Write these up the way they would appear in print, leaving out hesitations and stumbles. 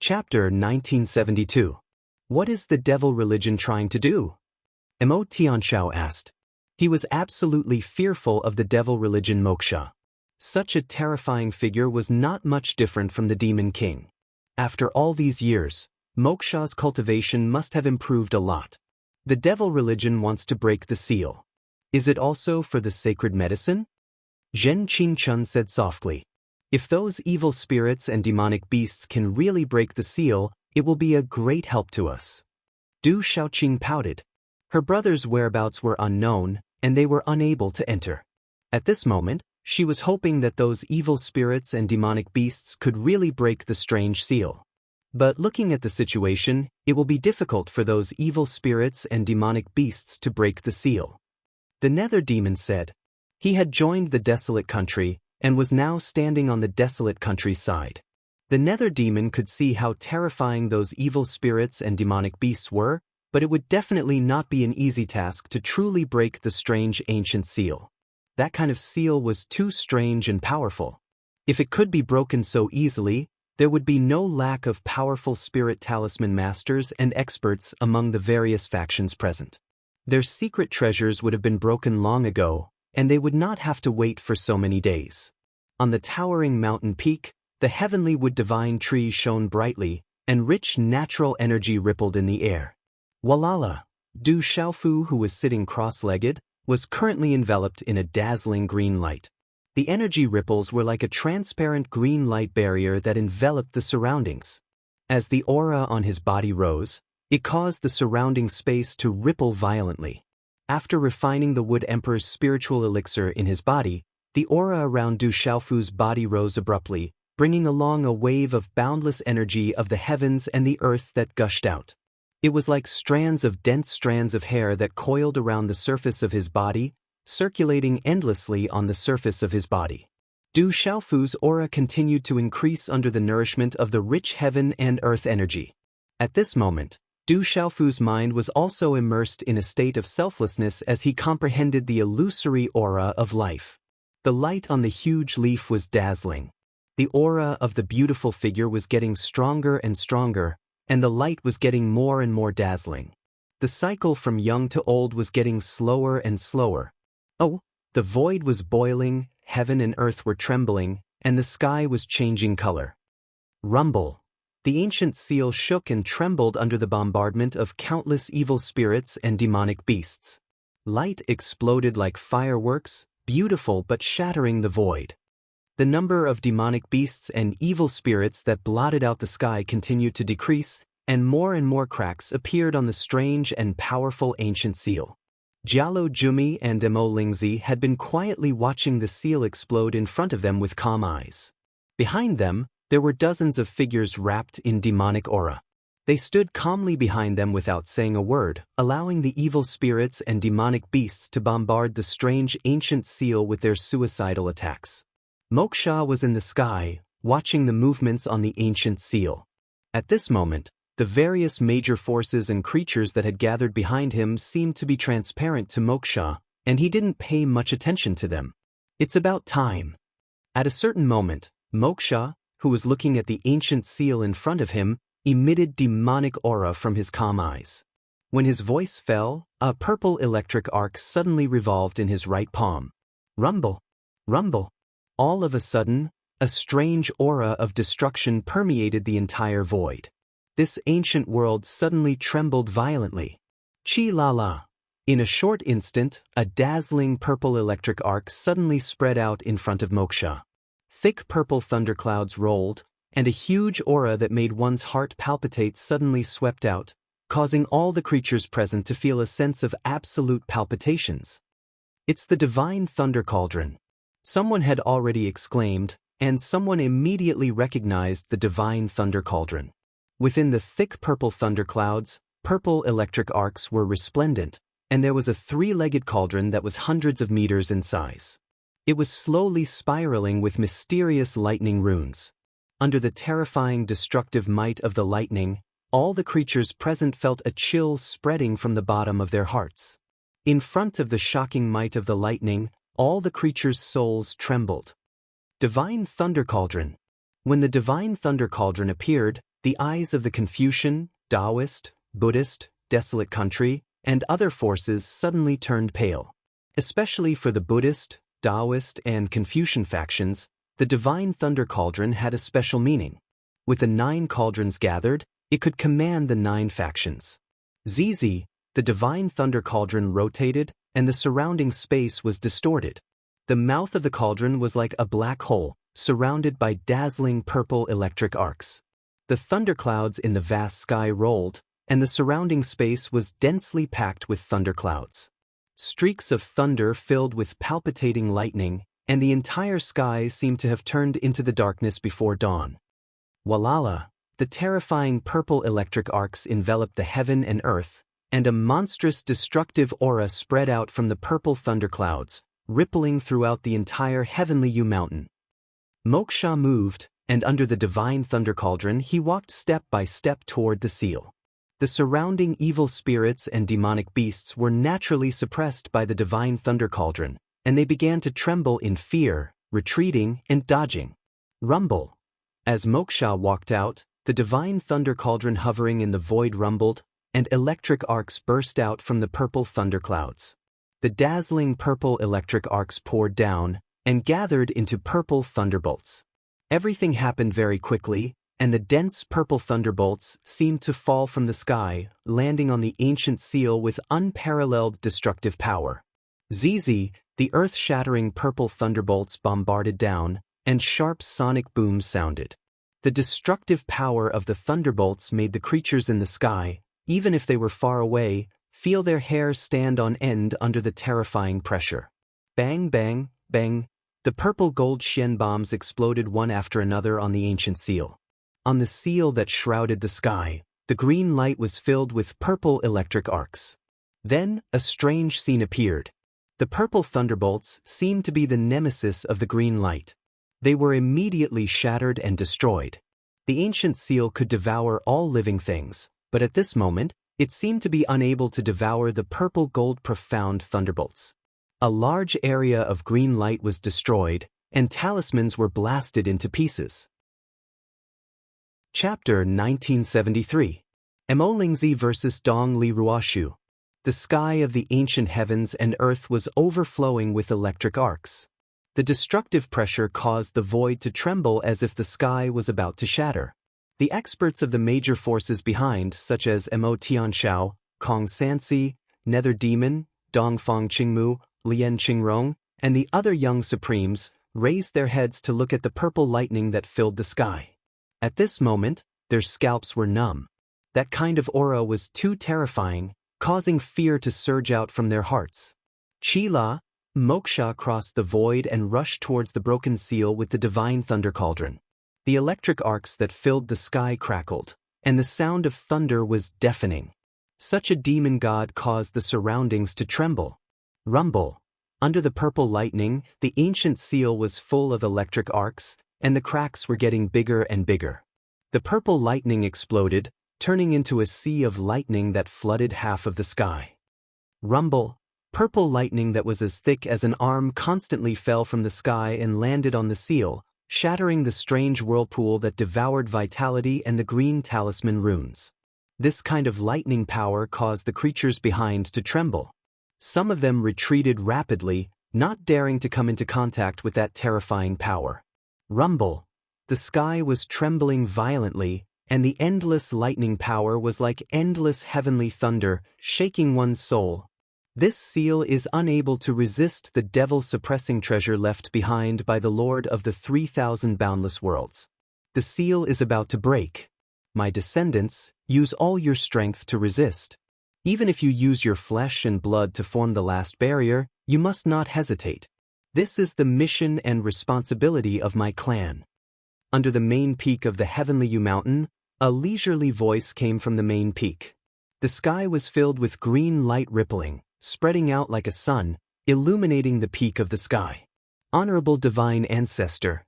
Chapter 1972. What is the devil religion trying to do? Mo Tianxiao asked. He was absolutely fearful of the devil religion Moksha. Such a terrifying figure was not much different from the Demon King. After all these years, Moksha's cultivation must have improved a lot. The devil religion wants to break the seal. Is it also for the sacred medicine? Zhen Qingchun said softly. If those evil spirits and demonic beasts can really break the seal, it will be a great help to us. Du Shaoqing pouted. Her brother's whereabouts were unknown, and they were unable to enter. At this moment, she was hoping that those evil spirits and demonic beasts could really break the strange seal. But looking at the situation, it will be difficult for those evil spirits and demonic beasts to break the seal. The Nether Demon said. He had joined the desolate country, and was now standing on the desolate country's side. The Nether Demon could see how terrifying those evil spirits and demonic beasts were, but it would definitely not be an easy task to truly break the strange ancient seal. That kind of seal was too strange and powerful. If it could be broken so easily, there would be no lack of powerful spirit talisman masters and experts among the various factions present. Their secret treasures would have been broken long ago, and they would not have to wait for so many days. On the towering mountain peak, the heavenly wood divine tree shone brightly, and rich natural energy rippled in the air. Walala, Du Xiaofu, who was sitting cross-legged, was currently enveloped in a dazzling green light. The energy ripples were like a transparent green light barrier that enveloped the surroundings. As the aura on his body rose, it caused the surrounding space to ripple violently. After refining the Wood Emperor's spiritual elixir in his body, the aura around Du Xiaofu's body rose abruptly, bringing along a wave of boundless energy of the heavens and the earth that gushed out. It was like dense strands of hair that coiled around the surface of his body, circulating endlessly on the surface of his body. Du Xiaofu's aura continued to increase under the nourishment of the rich heaven and earth energy. At this moment, Du Xiaofu's mind was also immersed in a state of selflessness as he comprehended the illusory aura of life. The light on the huge leaf was dazzling. The aura of the beautiful figure was getting stronger and stronger, and the light was getting more and more dazzling. The cycle from young to old was getting slower and slower. Oh, the void was boiling, heaven and earth were trembling, and the sky was changing color. Rumble. The ancient seal shook and trembled under the bombardment of countless evil spirits and demonic beasts. Light exploded like fireworks, beautiful but shattering the void. The number of demonic beasts and evil spirits that blotted out the sky continued to decrease, and more cracks appeared on the strange and powerful ancient seal. Jialo Jumi and Mo Lingzi had been quietly watching the seal explode in front of them with calm eyes. Behind them, there were dozens of figures wrapped in demonic aura. They stood calmly behind them without saying a word, allowing the evil spirits and demonic beasts to bombard the strange ancient seal with their suicidal attacks. Moksha was in the sky, watching the movements on the ancient seal. At this moment, the various major forces and creatures that had gathered behind him seemed to be transparent to Moksha, and he didn't pay much attention to them. It's about time. At a certain moment, Moksha, who was looking at the ancient seal in front of him, emitted demonic aura from his calm eyes. When his voice fell, a purple electric arc suddenly revolved in his right palm. Rumble! Rumble! All of a sudden, a strange aura of destruction permeated the entire void. This ancient world suddenly trembled violently. Chi-la-la! In a short instant, a dazzling purple electric arc suddenly spread out in front of Moksha. Thick purple thunderclouds rolled, and a huge aura that made one's heart palpitate suddenly swept out, causing all the creatures present to feel a sense of absolute palpitations. It's the divine thunder cauldron. Someone had already exclaimed, and someone immediately recognized the divine thunder cauldron. Within the thick purple thunderclouds, purple electric arcs were resplendent, and there was a three-legged cauldron that was hundreds of meters in size. It was slowly spiraling with mysterious lightning runes. Under the terrifying destructive might of the lightning, all the creatures present felt a chill spreading from the bottom of their hearts. In front of the shocking might of the lightning, all the creatures' souls trembled. Divine Thunder Cauldron. When the Divine Thunder Cauldron appeared, The eyes of the Confucian, Taoist, Buddhist, desolate country, and other forces suddenly turned pale. Especially for the Buddhist, Taoist, and Confucian factions, the divine thunder cauldron had a special meaning. With the 9 cauldrons gathered, it could command the 9 factions. ZZ, the divine thunder cauldron rotated, and the surrounding space was distorted. The mouth of the cauldron was like a black hole, surrounded by dazzling purple electric arcs. The thunderclouds in the vast sky rolled, and the surrounding space was densely packed with thunderclouds. Streaks of thunder filled with palpitating lightning, and the entire sky seemed to have turned into the darkness before dawn. Walala, the terrifying purple electric arcs enveloped the heaven and earth, and a monstrous destructive aura spread out from the purple thunderclouds, rippling throughout the entire heavenly mountain. Moksha moved, and under the divine thunder cauldron he walked step by step toward the seal. The surrounding evil spirits and demonic beasts were naturally suppressed by the divine thunder cauldron, and they began to tremble in fear, retreating and dodging. Rumble. As Moksha walked out, the divine thunder cauldron hovering in the void rumbled, and electric arcs burst out from the purple thunderclouds. The dazzling purple electric arcs poured down, and gathered into purple thunderbolts. Everything happened very quickly, and the dense purple thunderbolts seemed to fall from the sky, landing on the ancient seal with unparalleled destructive power. ZZ, the earth-shattering purple thunderbolts bombarded down, and sharp sonic booms sounded. The destructive power of the thunderbolts made the creatures in the sky, even if they were far away, feel their hair stand on end under the terrifying pressure. Bang, bang, bang. The purple gold Shen bombs exploded one after another on the ancient seal. On the seal that shrouded the sky, the green light was filled with purple electric arcs. Then, a strange scene appeared. The purple thunderbolts seemed to be the nemesis of the green light. They were immediately shattered and destroyed. The ancient seal could devour all living things, but at this moment, it seemed to be unable to devour the purple gold profound thunderbolts. A large area of green light was destroyed, and talismans were blasted into pieces. Chapter 1973. Emolingzi vs. Dong Li Ruoshu. The sky of the ancient heavens and earth was overflowing with electric arcs. The destructive pressure caused the void to tremble as if the sky was about to shatter. The experts of the major forces behind, such as Mo Tianshao, Kong Sansi, Nether Demon, Dongfang Qingmu, Lian Qingrong, and the other young supremes, raised their heads to look at the purple lightning that filled the sky. At this moment, their scalps were numb. That kind of aura was too terrifying, causing fear to surge out from their hearts. Chila, Moksha crossed the void and rushed towards the broken seal with the divine thunder cauldron. The electric arcs that filled the sky crackled, and the sound of thunder was deafening. Such a demon god caused the surroundings to tremble. Rumble. Under the purple lightning, the ancient seal was full of electric arcs, and the cracks were getting bigger and bigger. The purple lightning exploded, turning into a sea of lightning that flooded half of the sky. Rumble. Purple lightning that was as thick as an arm constantly fell from the sky and landed on the seal, shattering the strange whirlpool that devoured vitality and the green talisman runes. This kind of lightning power caused the creatures behind to tremble. Some of them retreated rapidly, not daring to come into contact with that terrifying power. Rumble. The sky was trembling violently, and the endless lightning power was like endless heavenly thunder, shaking one's soul. This seal is unable to resist the devil-suppressing treasure left behind by the Lord of the 3,000 boundless worlds. The seal is about to break. My descendants, use all your strength to resist. Even if you use your flesh and blood to form the last barrier, you must not hesitate. This is the mission and responsibility of my clan. Under the main peak of the heavenly mountain, a leisurely voice came from the main peak. The sky was filled with green light rippling, spreading out like a sun, illuminating the peak of the sky. Honorable divine ancestor.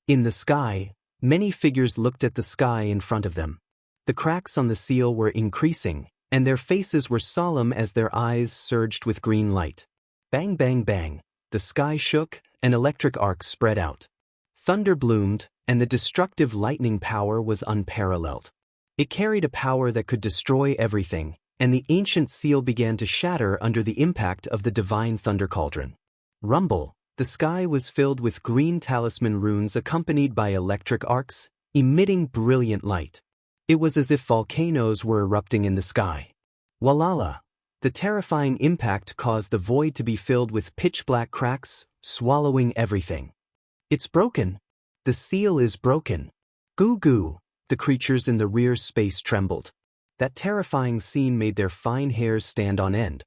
In the sky, many figures looked at the sky in front of them. The cracks on the seal were increasing, and their faces were solemn as their eyes surged with green light. Bang, bang, bang. The sky shook, and electric arcs spread out. Thunder bloomed, and the destructive lightning power was unparalleled. It carried a power that could destroy everything, and the ancient seal began to shatter under the impact of the divine thunder cauldron. Rumble, the sky was filled with green talisman runes accompanied by electric arcs, emitting brilliant light. It was as if volcanoes were erupting in the sky. Walala! The terrifying impact caused the void to be filled with pitch-black cracks, swallowing everything. It's broken. The seal is broken. Goo goo! The creatures in the rear space trembled. That terrifying scene made their fine hairs stand on end.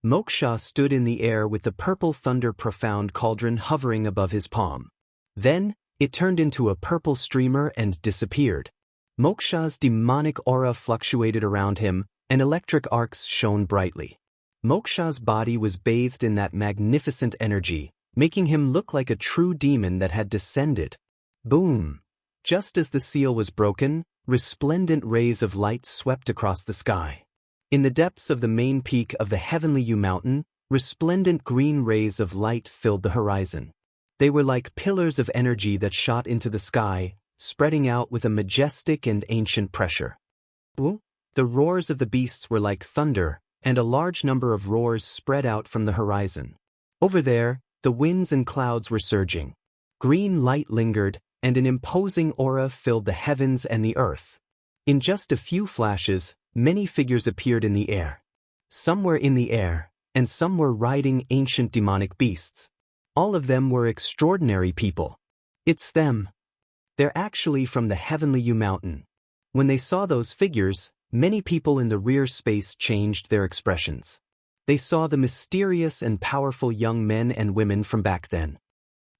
Moksha stood in the air with the purple thunder profound cauldron hovering above his palm. Then, it turned into a purple streamer and disappeared. Moksha's demonic aura fluctuated around him, and electric arcs shone brightly. Moksha's body was bathed in that magnificent energy, making him look like a true demon that had descended. Boom! Just as the seal was broken, resplendent rays of light swept across the sky. In the depths of the main peak of the Heavenly U Mountain, resplendent green rays of light filled the horizon. They were like pillars of energy that shot into the sky, spreading out with a majestic and ancient pressure. The roars of the beasts were like thunder, and a large number of roars spread out from the horizon. Over there, the winds and clouds were surging. Green light lingered, and an imposing aura filled the heavens and the earth. In just a few flashes, many figures appeared in the air. Some were in the air, and some were riding ancient demonic beasts. All of them were extraordinary people. It's them. They're actually from the Heavenly U Mountain. When they saw those figures, many people in the rear space changed their expressions. They saw the mysterious and powerful young men and women from back then.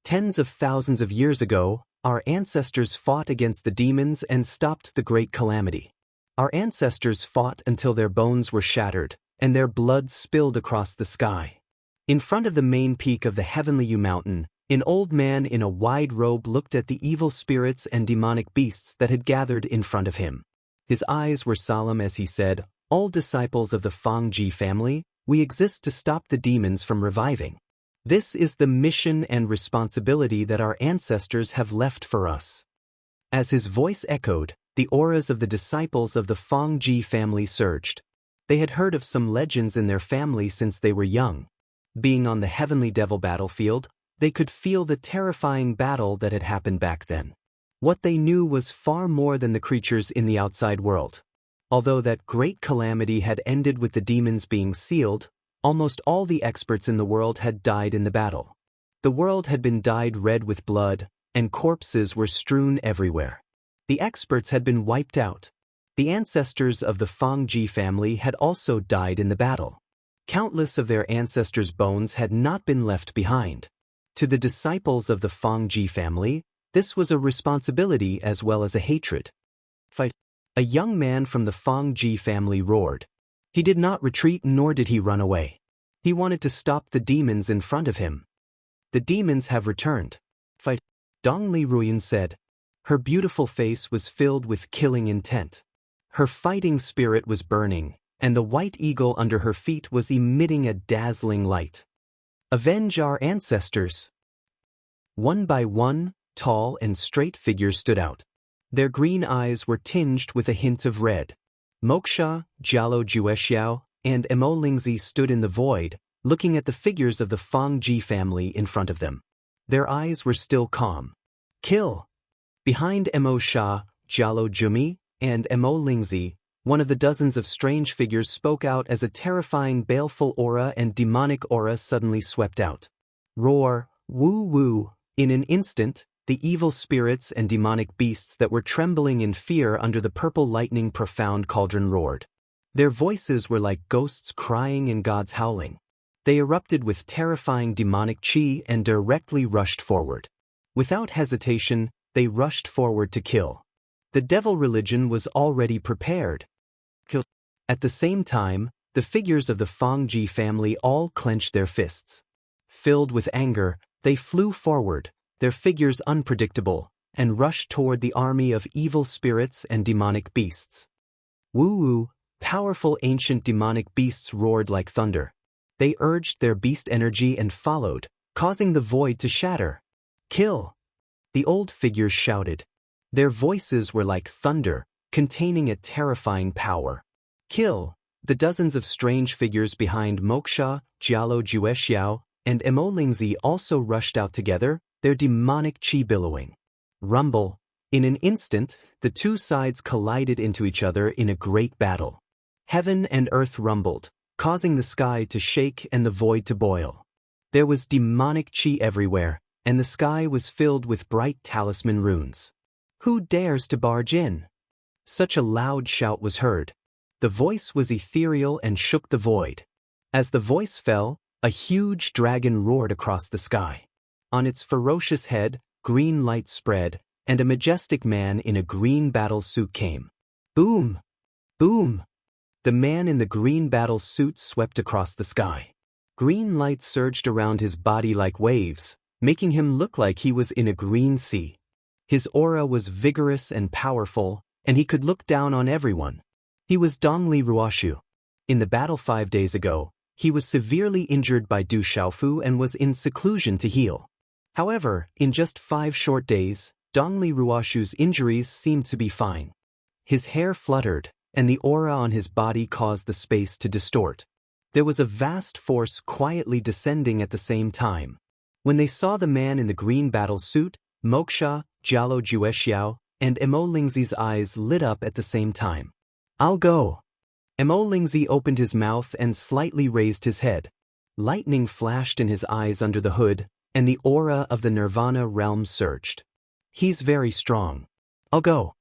Tens of thousands of years ago, our ancestors fought against the demons and stopped the great calamity. Our ancestors fought until their bones were shattered, and their blood spilled across the sky. In front of the main peak of the Heavenly U Mountain, an old man in a wide robe looked at the evil spirits and demonic beasts that had gathered in front of him. His eyes were solemn as he said, "All disciples of the Fangji family, we exist to stop the demons from reviving. This is the mission and responsibility that our ancestors have left for us." As his voice echoed, the auras of the disciples of the Fangji family surged. They had heard of some legends in their family since they were young. Being on the Heavenly Devil battlefield, they could feel the terrifying battle that had happened back then. What they knew was far more than the creatures in the outside world. Although that great calamity had ended with the demons being sealed, almost all the experts in the world had died in the battle. The world had been dyed red with blood, and corpses were strewn everywhere. The experts had been wiped out. The ancestors of the Fangji family had also died in the battle. Countless of their ancestors' bones had not been left behind. To the disciples of the Fangji family, this was a responsibility as well as a hatred. Fight! A young man from the Fangji family roared. He did not retreat nor did he run away. He wanted to stop the demons in front of him. The demons have returned. Fight! Dongli Ruyan said. Her beautiful face was filled with killing intent. Her fighting spirit was burning, and the white eagle under her feet was emitting a dazzling light. Avenge our ancestors! One by one, tall and straight figures stood out. Their green eyes were tinged with a hint of red. Moksha, Jialo Juexiao, and Mo Lingzi stood in the void, looking at the figures of the Fangji family in front of them. Their eyes were still calm. Kill! Behind Mo Sha, Jialo Jumi, and Mo Lingzi, one of the dozens of strange figures spoke out as a terrifying baleful aura and demonic aura suddenly swept out. Roar, woo woo! In an instant, the evil spirits and demonic beasts that were trembling in fear under the purple lightning profound cauldron roared. Their voices were like ghosts crying and gods howling. They erupted with terrifying demonic chi and directly rushed forward. Without hesitation, they rushed forward to kill. The devil religion was already prepared. At the same time, the figures of the Fangji family all clenched their fists. Filled with anger, they flew forward, their figures unpredictable, and rushed toward the army of evil spirits and demonic beasts. Woo-woo, powerful ancient demonic beasts roared like thunder. They urged their beast energy and followed, causing the void to shatter. Kill! The old figures shouted. Their voices were like thunder, containing a terrifying power. Kill. The dozens of strange figures behind Moksha, Jialo Juexiao, and Mo Lingzi also rushed out together, their demonic chi billowing. Rumble. In an instant, the two sides collided into each other in a great battle. Heaven and earth rumbled, causing the sky to shake and the void to boil. There was demonic chi everywhere, and the sky was filled with bright talisman runes. Who dares to barge in? Such a loud shout was heard. The voice was ethereal and shook the void. As the voice fell, a huge dragon roared across the sky. On its ferocious head, green light spread, and a majestic man in a green battle suit came. Boom! Boom! The man in the green battle suit swept across the sky. Green light surged around his body like waves, making him look like he was in a green sea. His aura was vigorous and powerful, and he could look down on everyone. He was Dongli Ruoshu. In the battle 5 days ago, he was severely injured by Du Xiaofu and was in seclusion to heal. However, in just 5 short days, Dongli Ruoshu's injuries seemed to be fine. His hair fluttered, and the aura on his body caused the space to distort. There was a vast force quietly descending at the same time. When they saw the man in the green battle suit, Moksha, Jialo Juexiao, and Mo Lingzi's eyes lit up at the same time. I'll go. Mo Lingzi opened his mouth and slightly raised his head. Lightning flashed in his eyes under the hood, and the aura of the Nirvana realm surged. He's very strong. I'll go.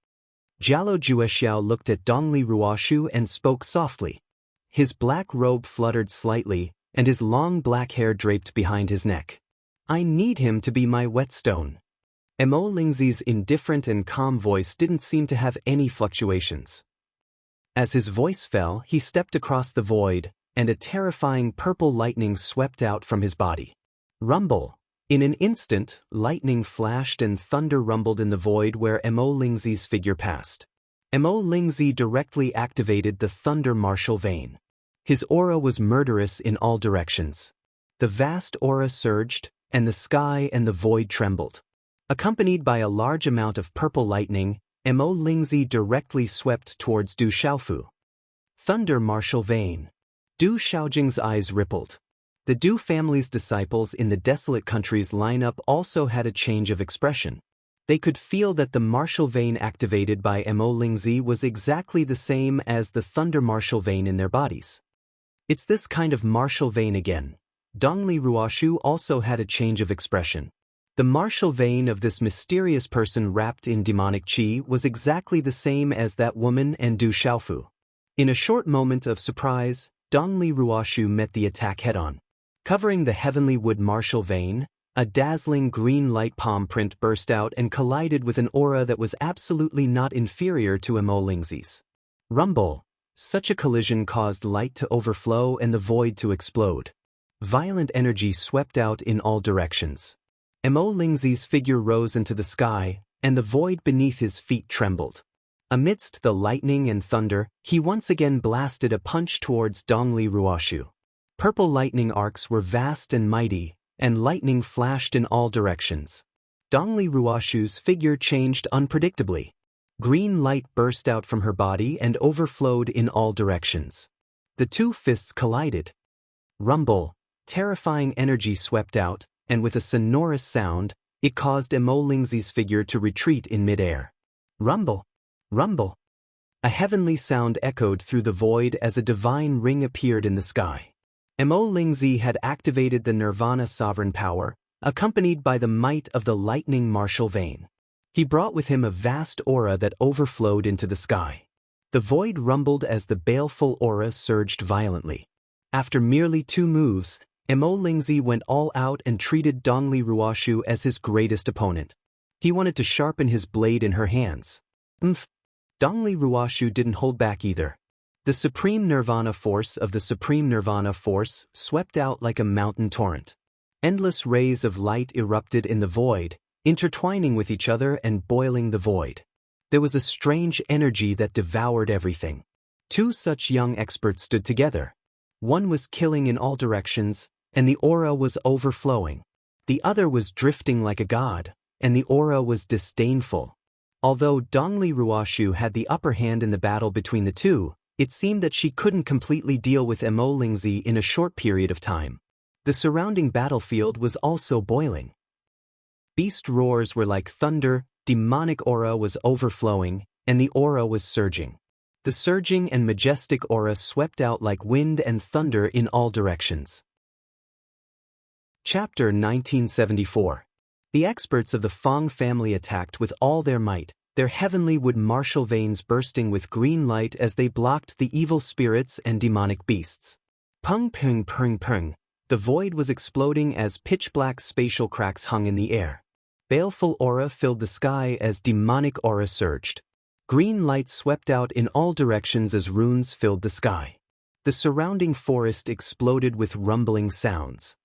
Jialo Juexiao looked at Dongli Ruoshu and spoke softly. His black robe fluttered slightly, and his long black hair draped behind his neck. I need him to be my whetstone. Mo Lingzi's indifferent and calm voice didn't seem to have any fluctuations. As his voice fell, he stepped across the void, and a terrifying purple lightning swept out from his body. Rumble. In an instant, lightning flashed and thunder rumbled in the void where Mo Lingzi's figure passed. Mo Lingzi directly activated the thunder martial vein. His aura was murderous in all directions. The vast aura surged, and the sky and the void trembled. Accompanied by a large amount of purple lightning, Mo Lingzi directly swept towards Du Xiaofu. Thunder martial vein. Du Xiaojing's eyes rippled. The Du family's disciples in the desolate country's lineup also had a change of expression. They could feel that the martial vein activated by Mo Lingzi was exactly the same as the thunder martial vein in their bodies. It's this kind of martial vein again. Dongli Ruoshu also had a change of expression. The martial vein of this mysterious person wrapped in demonic chi was exactly the same as that woman and Du Xiaofu. In a short moment of surprise, Dongli Ruoshu met the attack head-on. Covering the heavenly wood martial vein, a dazzling green light palm print burst out and collided with an aura that was absolutely not inferior to Mo Lingzi's. Rumble. Such a collision caused light to overflow and the void to explode. Violent energy swept out in all directions. Mo Lingzi's figure rose into the sky, and the void beneath his feet trembled. Amidst the lightning and thunder, he once again blasted a punch towards Dongli Ruoshu. Purple lightning arcs were vast and mighty, and lightning flashed in all directions. Dongli Ruoshu's figure changed unpredictably. Green light burst out from her body and overflowed in all directions. The two fists collided. Rumble. Terrifying energy swept out, and with a sonorous sound, it caused Mo Lingzi's figure to retreat in midair. Rumble! Rumble! A heavenly sound echoed through the void as a divine ring appeared in the sky. Mo Lingzi had activated the Nirvana sovereign power, accompanied by the might of the lightning martial vein. He brought with him a vast aura that overflowed into the sky. The void rumbled as the baleful aura surged violently. After merely 2 moves, Mo Lingzi went all out and treated Dongli Ruoshu as his greatest opponent. He wanted to sharpen his blade in her hands. Dongli Ruoshu didn't hold back either. The supreme nirvana force of the supreme nirvana force swept out like a mountain torrent. Endless rays of light erupted in the void, intertwining with each other and boiling the void. There was a strange energy that devoured everything. 2 such young experts stood together. One was killing in all directions, and the aura was overflowing. The other was drifting like a god, and the aura was disdainful. Although Dongli Ruoshu had the upper hand in the battle between the two, it seemed that she couldn't completely deal with Mo Lingzi in a short period of time. The surrounding battlefield was also boiling. Beast roars were like thunder, demonic aura was overflowing, and the aura was surging. The surging and majestic aura swept out like wind and thunder in all directions. Chapter 1974. The experts of the Fong family attacked with all their might, their heavenly wood martial veins bursting with green light as they blocked the evil spirits and demonic beasts. Pung pung pung pung. The void was exploding as pitch-black spatial cracks hung in the air. Baleful aura filled the sky as demonic aura surged. Green light swept out in all directions as runes filled the sky. The surrounding forest exploded with rumbling sounds.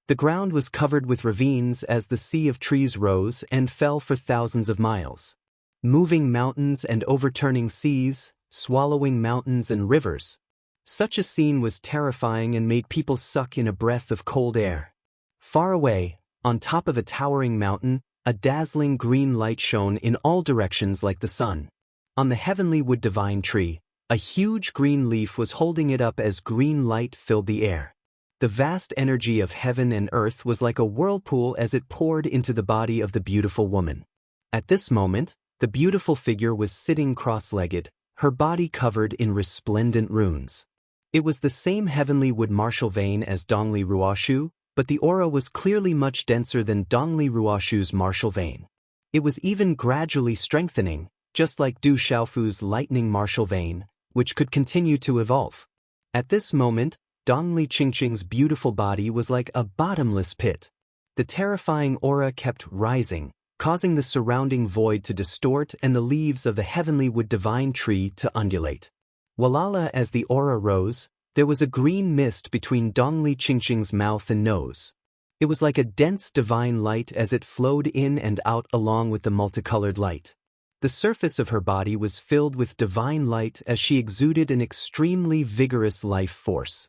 The ground was covered with ravines as the sea of trees rose and fell for thousands of miles. Moving mountains and overturning seas, swallowing mountains and rivers. Such a scene was terrifying and made people suck in a breath of cold air. Far away, on top of a towering mountain, a dazzling green light shone in all directions like the sun. On the heavenly wood divine tree, a huge green leaf was holding it up as green light filled the air. The vast energy of heaven and earth was like a whirlpool as it poured into the body of the beautiful woman. At this moment, the beautiful figure was sitting cross-legged, her body covered in resplendent runes. It was the same heavenly wood martial vein as Dongli Ruoshu, but the aura was clearly much denser than Dongli Ruoshu's martial vein. It was even gradually strengthening, just like Du Xiaofu's lightning martial vein, which could continue to evolve. At this moment, Dongli Qingqing's beautiful body was like a bottomless pit. The terrifying aura kept rising, causing the surrounding void to distort and the leaves of the heavenly wood divine tree to undulate. Walala, as the aura rose, there was a green mist between Dongli Qingqing's mouth and nose. It was like a dense divine light as it flowed in and out along with the multicolored light. The surface of her body was filled with divine light as she exuded an extremely vigorous life force.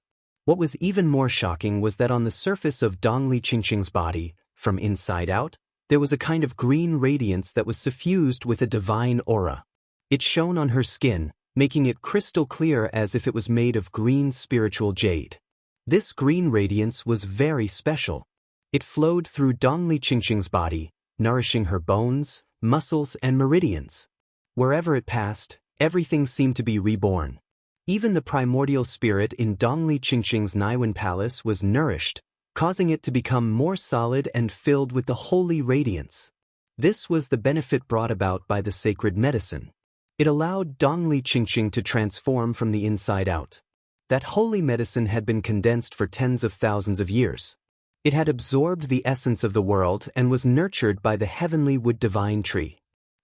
What was even more shocking was that on the surface of Dongli Qingqing's body, from inside out, there was a kind of green radiance that was suffused with a divine aura. It shone on her skin, making it crystal clear as if it was made of green spiritual jade. This green radiance was very special. It flowed through Dongli Qingqing's body, nourishing her bones, muscles, and meridians. Wherever it passed, everything seemed to be reborn. Even the primordial spirit in Dongli Qingqing's Naiwen Palace was nourished, causing it to become more solid and filled with the holy radiance. This was the benefit brought about by the sacred medicine. It allowed Dongli Qingqing to transform from the inside out. That holy medicine had been condensed for tens of thousands of years. It had absorbed the essence of the world and was nurtured by the heavenly wood divine tree.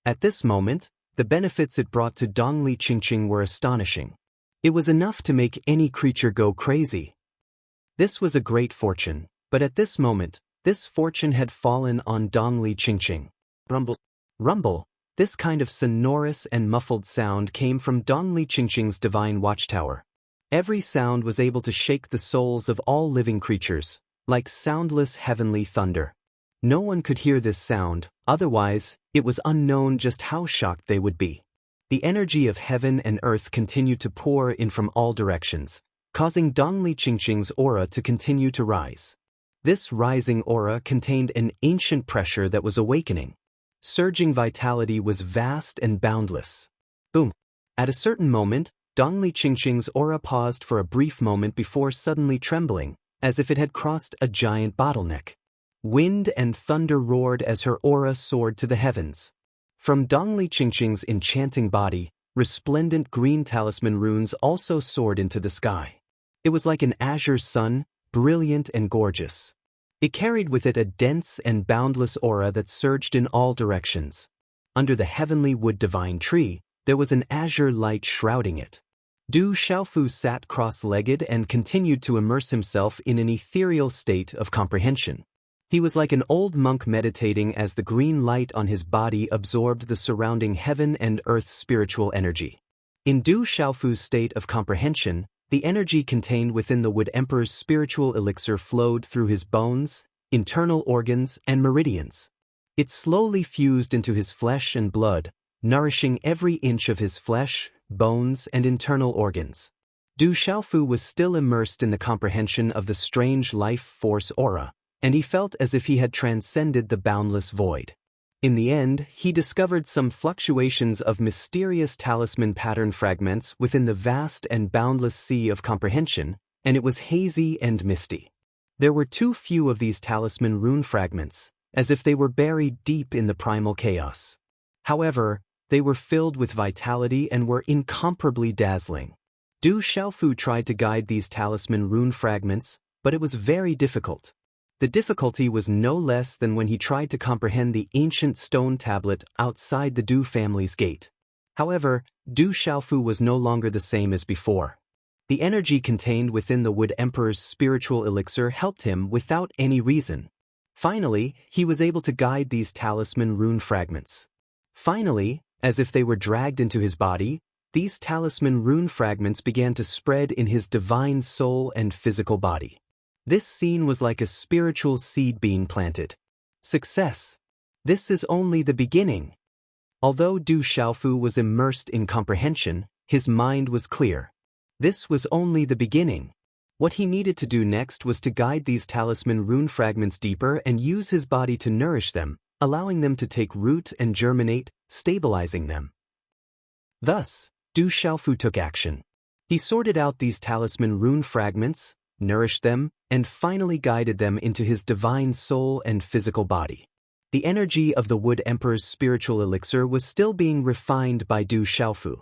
At this moment, the benefits it brought to Dongli Qingqing were astonishing. It was enough to make any creature go crazy. This was a great fortune, but at this moment, this fortune had fallen on Dongli Qingqing. Rumble. Rumble. This kind of sonorous and muffled sound came from Dongli Qingqing's divine watchtower. Every sound was able to shake the souls of all living creatures, like soundless heavenly thunder. No one could hear this sound, otherwise, it was unknown just how shocked they would be. The energy of heaven and earth continued to pour in from all directions, causing Dongli Qingqing's aura to continue to rise. This rising aura contained an ancient pressure that was awakening. Surging vitality was vast and boundless. Boom! At a certain moment, Dongli Qingqing's aura paused for a brief moment before suddenly trembling, as if it had crossed a giant bottleneck. Wind and thunder roared as her aura soared to the heavens. From Dongli Qingqing's enchanting body, resplendent green talisman runes also soared into the sky. It was like an azure sun, brilliant and gorgeous. It carried with it a dense and boundless aura that surged in all directions. Under the heavenly wood divine tree, there was an azure light shrouding it. Du Xiaofu sat cross-legged and continued to immerse himself in an ethereal state of comprehension. He was like an old monk meditating as the green light on his body absorbed the surrounding heaven and earth spiritual energy. In Du Xiaofu's state of comprehension, the energy contained within the Wood Emperor's spiritual elixir flowed through his bones, internal organs, and meridians. It slowly fused into his flesh and blood, nourishing every inch of his flesh, bones, and internal organs. Du Xiaofu was still immersed in the comprehension of the strange life force aura, and he felt as if he had transcended the boundless void. In the end, he discovered some fluctuations of mysterious talisman pattern fragments within the vast and boundless sea of comprehension, and it was hazy and misty. There were too few of these talisman rune fragments, as if they were buried deep in the primal chaos. However, they were filled with vitality and were incomparably dazzling. Du Xiaofu tried to guide these talisman rune fragments, but it was very difficult. The difficulty was no less than when he tried to comprehend the ancient stone tablet outside the Du family's gate. However, Du Xiaofu was no longer the same as before. The energy contained within the Wood Emperor's spiritual elixir helped him without any reason. Finally, he was able to guide these talisman rune fragments. Finally, as if they were dragged into his body, these talisman rune fragments began to spread in his divine soul and physical body. This scene was like a spiritual seed being planted. Success! This is only the beginning. Although Du Xiaofu was immersed in comprehension, his mind was clear. This was only the beginning. What he needed to do next was to guide these talisman rune fragments deeper and use his body to nourish them, allowing them to take root and germinate, stabilizing them. Thus, Du Xiaofu took action. He sorted out these talisman rune fragments, nourished them, and finally guided them into his divine soul and physical body. The energy of the Wood Emperor's spiritual elixir was still being refined by Du Xiaofu.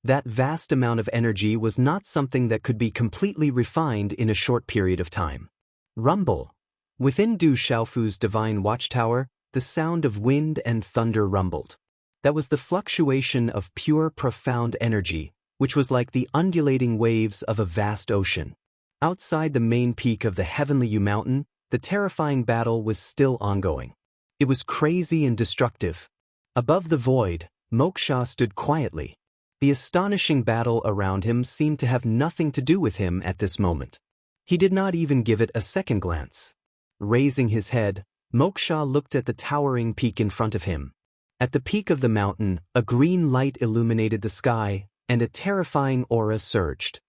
That vast amount of energy was not something that could be completely refined in a short period of time. Rumble. Within Du Xiaofu's divine watchtower, the sound of wind and thunder rumbled. That was the fluctuation of pure, profound energy, which was like the undulating waves of a vast ocean. Outside the main peak of the Heavenly U Mountain, the terrifying battle was still ongoing. It was crazy and destructive. Above the void, Moksha stood quietly. The astonishing battle around him seemed to have nothing to do with him at this moment. He did not even give it a second glance. Raising his head, Moksha looked at the towering peak in front of him. At the peak of the mountain, a green light illuminated the sky, and a terrifying aura surged.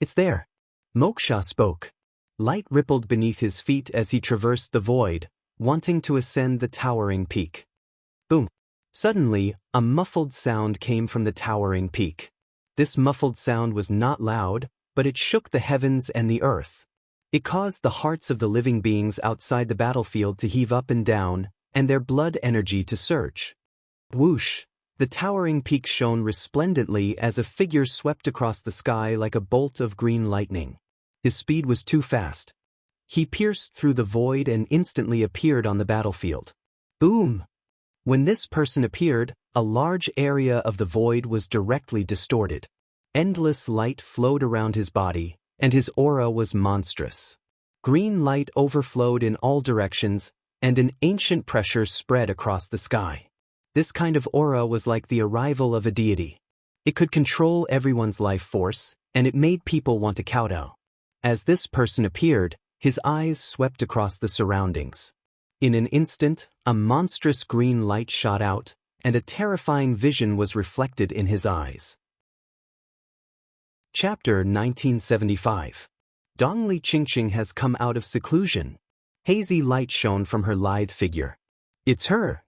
"It's there." Moksha spoke. Light rippled beneath his feet as he traversed the void, wanting to ascend the towering peak. Boom! Suddenly, a muffled sound came from the towering peak. This muffled sound was not loud, but it shook the heavens and the earth. It caused the hearts of the living beings outside the battlefield to heave up and down, and their blood energy to surge. Whoosh! The towering peak shone resplendently as a figure swept across the sky like a bolt of green lightning. His speed was too fast. He pierced through the void and instantly appeared on the battlefield. Boom! When this person appeared, a large area of the void was directly distorted. Endless light flowed around his body, and his aura was monstrous. Green light overflowed in all directions, and an ancient pressure spread across the sky. This kind of aura was like the arrival of a deity. It could control everyone's life force, and it made people want to kowtow. As this person appeared, his eyes swept across the surroundings. In an instant, a monstrous green light shot out, and a terrifying vision was reflected in his eyes. Chapter 1975. Dongli Qingqing has come out of seclusion. Hazy light shone from her lithe figure. It's her!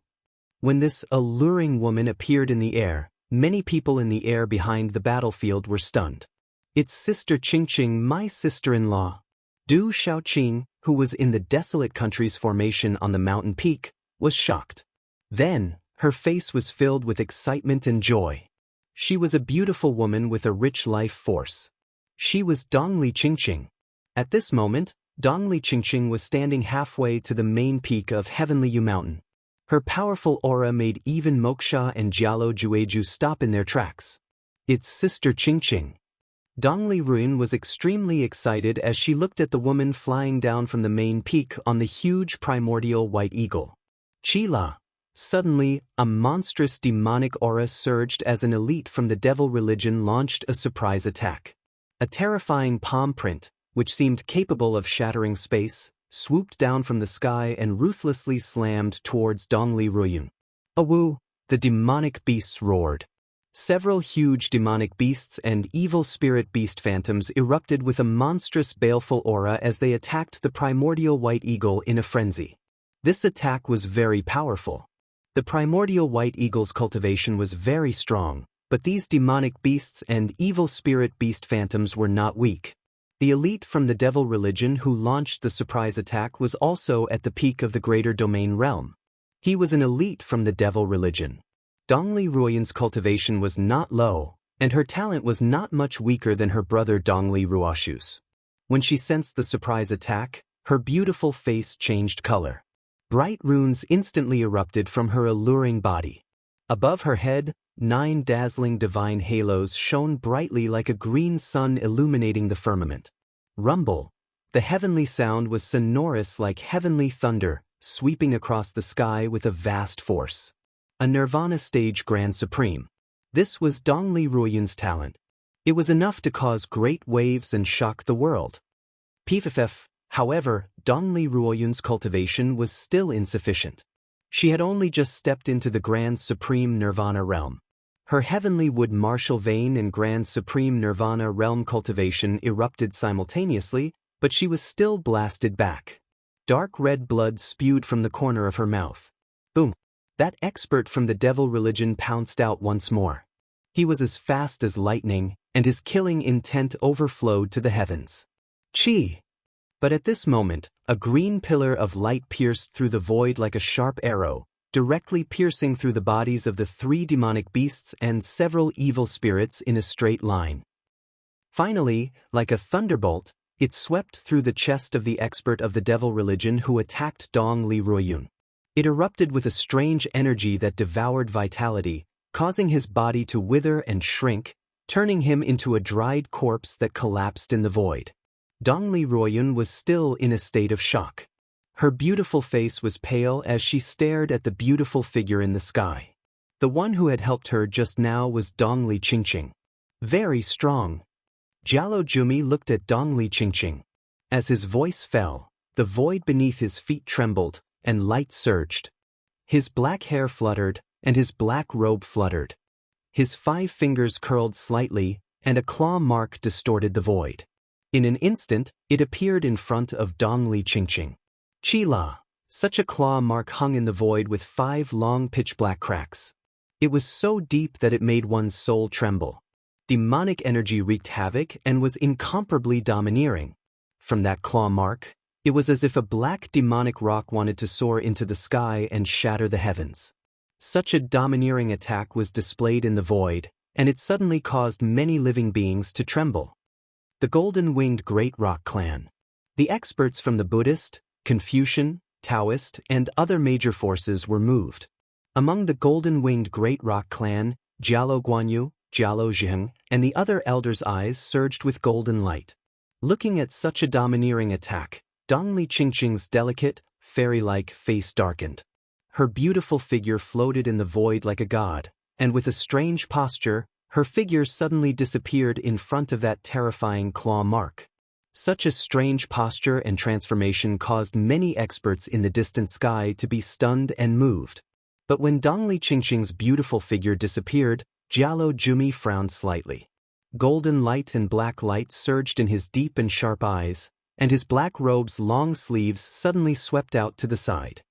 When this alluring woman appeared in the air, many people in the air behind the battlefield were stunned. It's Sister Qingqing, my sister-in-law. Du Xiaoqing, who was in the desolate country's formation on the mountain peak, was shocked. Then, her face was filled with excitement and joy. She was a beautiful woman with a rich life force. She was Dongli Qingqing. At this moment, Dongli Qingqing was standing halfway to the main peak of Heavenly U Mountain. Her powerful aura made even Moksha and Jialo Jueju stop in their tracks. It's Sister Qingqing. Dongli Ruin was extremely excited as she looked at the woman flying down from the main peak on the huge primordial white eagle. Chila. Suddenly, a monstrous demonic aura surged as an elite from the devil religion launched a surprise attack. A terrifying palm print, which seemed capable of shattering space, swooped down from the sky and ruthlessly slammed towards Dongli Ruiyun. Awoo! The demonic beasts roared. Several huge demonic beasts and evil spirit beast phantoms erupted with a monstrous baleful aura as they attacked the primordial white eagle in a frenzy. This attack was very powerful. The primordial white eagle's cultivation was very strong, but these demonic beasts and evil spirit beast phantoms were not weak. The elite from the devil religion who launched the surprise attack was also at the peak of the greater domain realm. He was an elite from the devil religion. Dongli Ruoyun's cultivation was not low, and her talent was not much weaker than her brother Dongli Ruoshu's. When she sensed the surprise attack, her beautiful face changed color. Bright runes instantly erupted from her alluring body. Above her head, 9 dazzling divine halos shone brightly like a green sun illuminating the firmament. Rumble. The heavenly sound was sonorous like heavenly thunder, sweeping across the sky with a vast force. A Nirvana stage grand supreme. This was Dongli Ruoyun's talent. It was enough to cause great waves and shock the world. PFF, however, Dongli Ruoyun's cultivation was still insufficient. She had only just stepped into the Grand Supreme Nirvana realm. Her heavenly wood martial vein and Grand Supreme Nirvana realm cultivation erupted simultaneously, but she was still blasted back. Dark red blood spewed from the corner of her mouth. Boom! That expert from the devil religion pounced out once more. He was as fast as lightning, and his killing intent overflowed to the heavens. Chi! But at this moment, a green pillar of light pierced through the void like a sharp arrow, directly piercing through the bodies of the 3 demonic beasts and several evil spirits in a straight line. Finally, like a thunderbolt, it swept through the chest of the expert of the devil religion who attacked Dongli Ruoyun. It erupted with a strange energy that devoured vitality, causing his body to wither and shrink, turning him into a dried corpse that collapsed in the void. Dongli Ruoyun was still in a state of shock. Her beautiful face was pale as she stared at the beautiful figure in the sky. The one who had helped her just now was Dongli Qingqing. Very strong. Jialo Jumi looked at Dongli Qingqing. As his voice fell, the void beneath his feet trembled, and light surged. His black hair fluttered, and his black robe fluttered. His 5 fingers curled slightly, and a claw mark distorted the void. In an instant, it appeared in front of Dongli Qingqing. Chi-la! Such a claw mark hung in the void with 5 long pitch-black cracks. It was so deep that it made one's soul tremble. Demonic energy wreaked havoc and was incomparably domineering. From that claw mark, it was as if a black demonic rock wanted to soar into the sky and shatter the heavens. Such a domineering attack was displayed in the void, and it suddenly caused many living beings to tremble. The golden-winged Great Rock Clan. The experts from the Buddhist, Confucian, Taoist, and other major forces were moved. Among the golden-winged Great Rock Clan, Jialo Guanyu, Jialo Zheng, and the other elders' eyes surged with golden light. Looking at such a domineering attack, Dongli Qingqing's delicate, fairy-like face darkened. Her beautiful figure floated in the void like a god, and with a strange posture, her figure suddenly disappeared in front of that terrifying claw mark. Such a strange posture and transformation caused many experts in the distant sky to be stunned and moved. But when Dongli Qingqing's beautiful figure disappeared, Jialo Jumi frowned slightly. Golden light and black light surged in his deep and sharp eyes, and his black robe's long sleeves suddenly swept out to the side.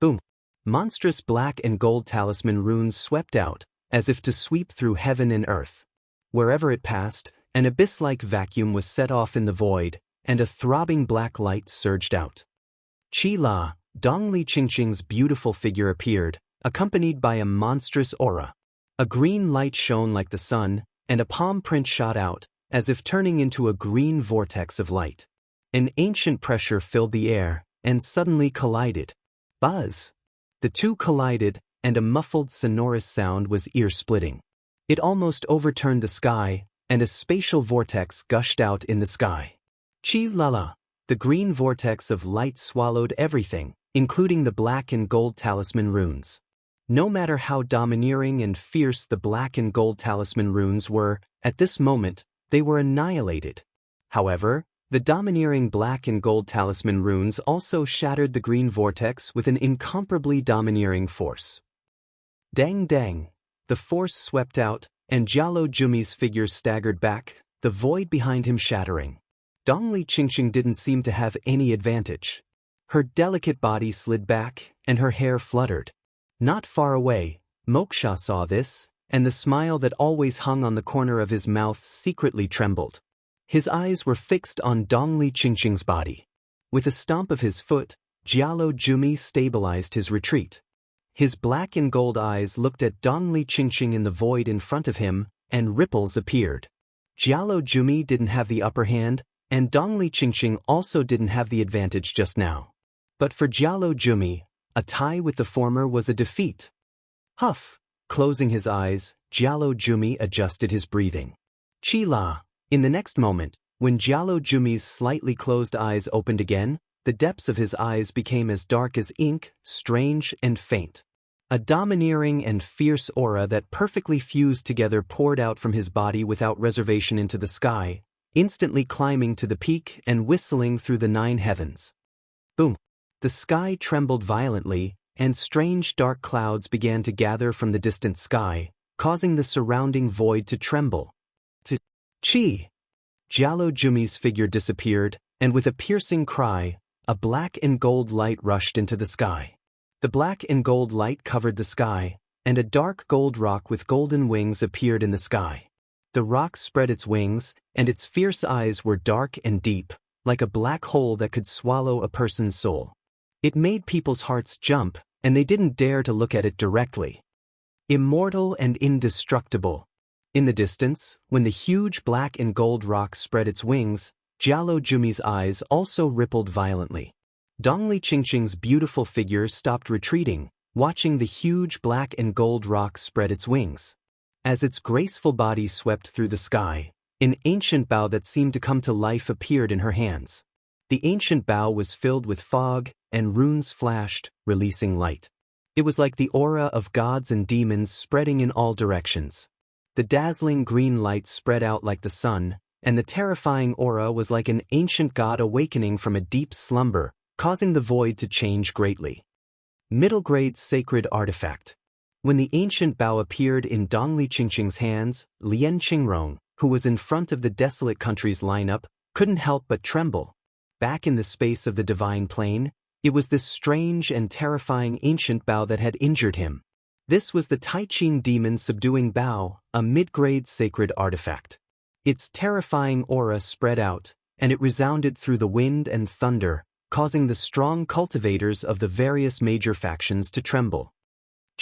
Boom! Monstrous black and gold talisman runes swept out, as if to sweep through heaven and earth. Wherever it passed, an abyss-like vacuum was set off in the void, and a throbbing black light surged out. Chi-la, Dongli Qingqing's beautiful figure appeared, accompanied by a monstrous aura. A green light shone like the sun, and a palm print shot out, as if turning into a green vortex of light. An ancient pressure filled the air, and suddenly collided. Buzz! The two collided, and a muffled sonorous sound was ear-splitting. It almost overturned the sky, and a spatial vortex gushed out in the sky. Chi-la-la! The green vortex of light swallowed everything, including the black and gold talisman runes. No matter how domineering and fierce the black and gold talisman runes were, at this moment, they were annihilated. However, the domineering black and gold talisman runes also shattered the green vortex with an incomparably domineering force. Dang dang. The force swept out, and Jialo Jumi's figure staggered back, the void behind him shattering. Dongli Qingqing didn't seem to have any advantage. Her delicate body slid back, and her hair fluttered. Not far away, Moksha saw this, and the smile that always hung on the corner of his mouth secretly trembled. His eyes were fixed on Dongli Qingqing's body. With a stomp of his foot, Jialo Jumi stabilized his retreat. His black and gold eyes looked at Dongli Qingqing in the void in front of him, and ripples appeared. Jialo Jumi didn't have the upper hand, and Dongli Qingqing also didn't have the advantage just now. But for Jialo Jumi, a tie with the former was a defeat. Huff! Closing his eyes, Jialo Jumi adjusted his breathing. Chi-la! In the next moment, when Jialo Jumi's slightly closed eyes opened again, the depths of his eyes became as dark as ink, strange and faint. A domineering and fierce aura that perfectly fused together poured out from his body without reservation into the sky, instantly climbing to the peak and whistling through the 9 heavens. Boom! The sky trembled violently, and strange dark clouds began to gather from the distant sky, causing the surrounding void to tremble. Chi! Jialo Jumi's figure disappeared, and with a piercing cry, a black and gold light rushed into the sky. The black and gold light covered the sky, and a dark gold rock with golden wings appeared in the sky. The rock spread its wings, and its fierce eyes were dark and deep, like a black hole that could swallow a person's soul. It made people's hearts jump, and they didn't dare to look at it directly. Immortal and indestructible. In the distance, when the huge black and gold rock spread its wings, Jialo Jumi's eyes also rippled violently. Dongli Qingqing's beautiful figure stopped retreating, watching the huge black and gold rock spread its wings. As its graceful body swept through the sky, an ancient bow that seemed to come to life appeared in her hands. The ancient bow was filled with fog, and runes flashed, releasing light. It was like the aura of gods and demons spreading in all directions. The dazzling green light spread out like the sun, and the terrifying aura was like an ancient god awakening from a deep slumber, causing the void to change greatly. Middle-grade sacred artifact. When the ancient bow appeared in Dongli Qingqing's hands, Lian Qingrong, who was in front of the desolate country's lineup, couldn't help but tremble. Back in the space of the divine plane, it was this strange and terrifying ancient bow that had injured him. This was the Tai Qing Demon Subduing Bow, a mid-grade sacred artifact. Its terrifying aura spread out, and it resounded through the wind and thunder, causing the strong cultivators of the various major factions to tremble.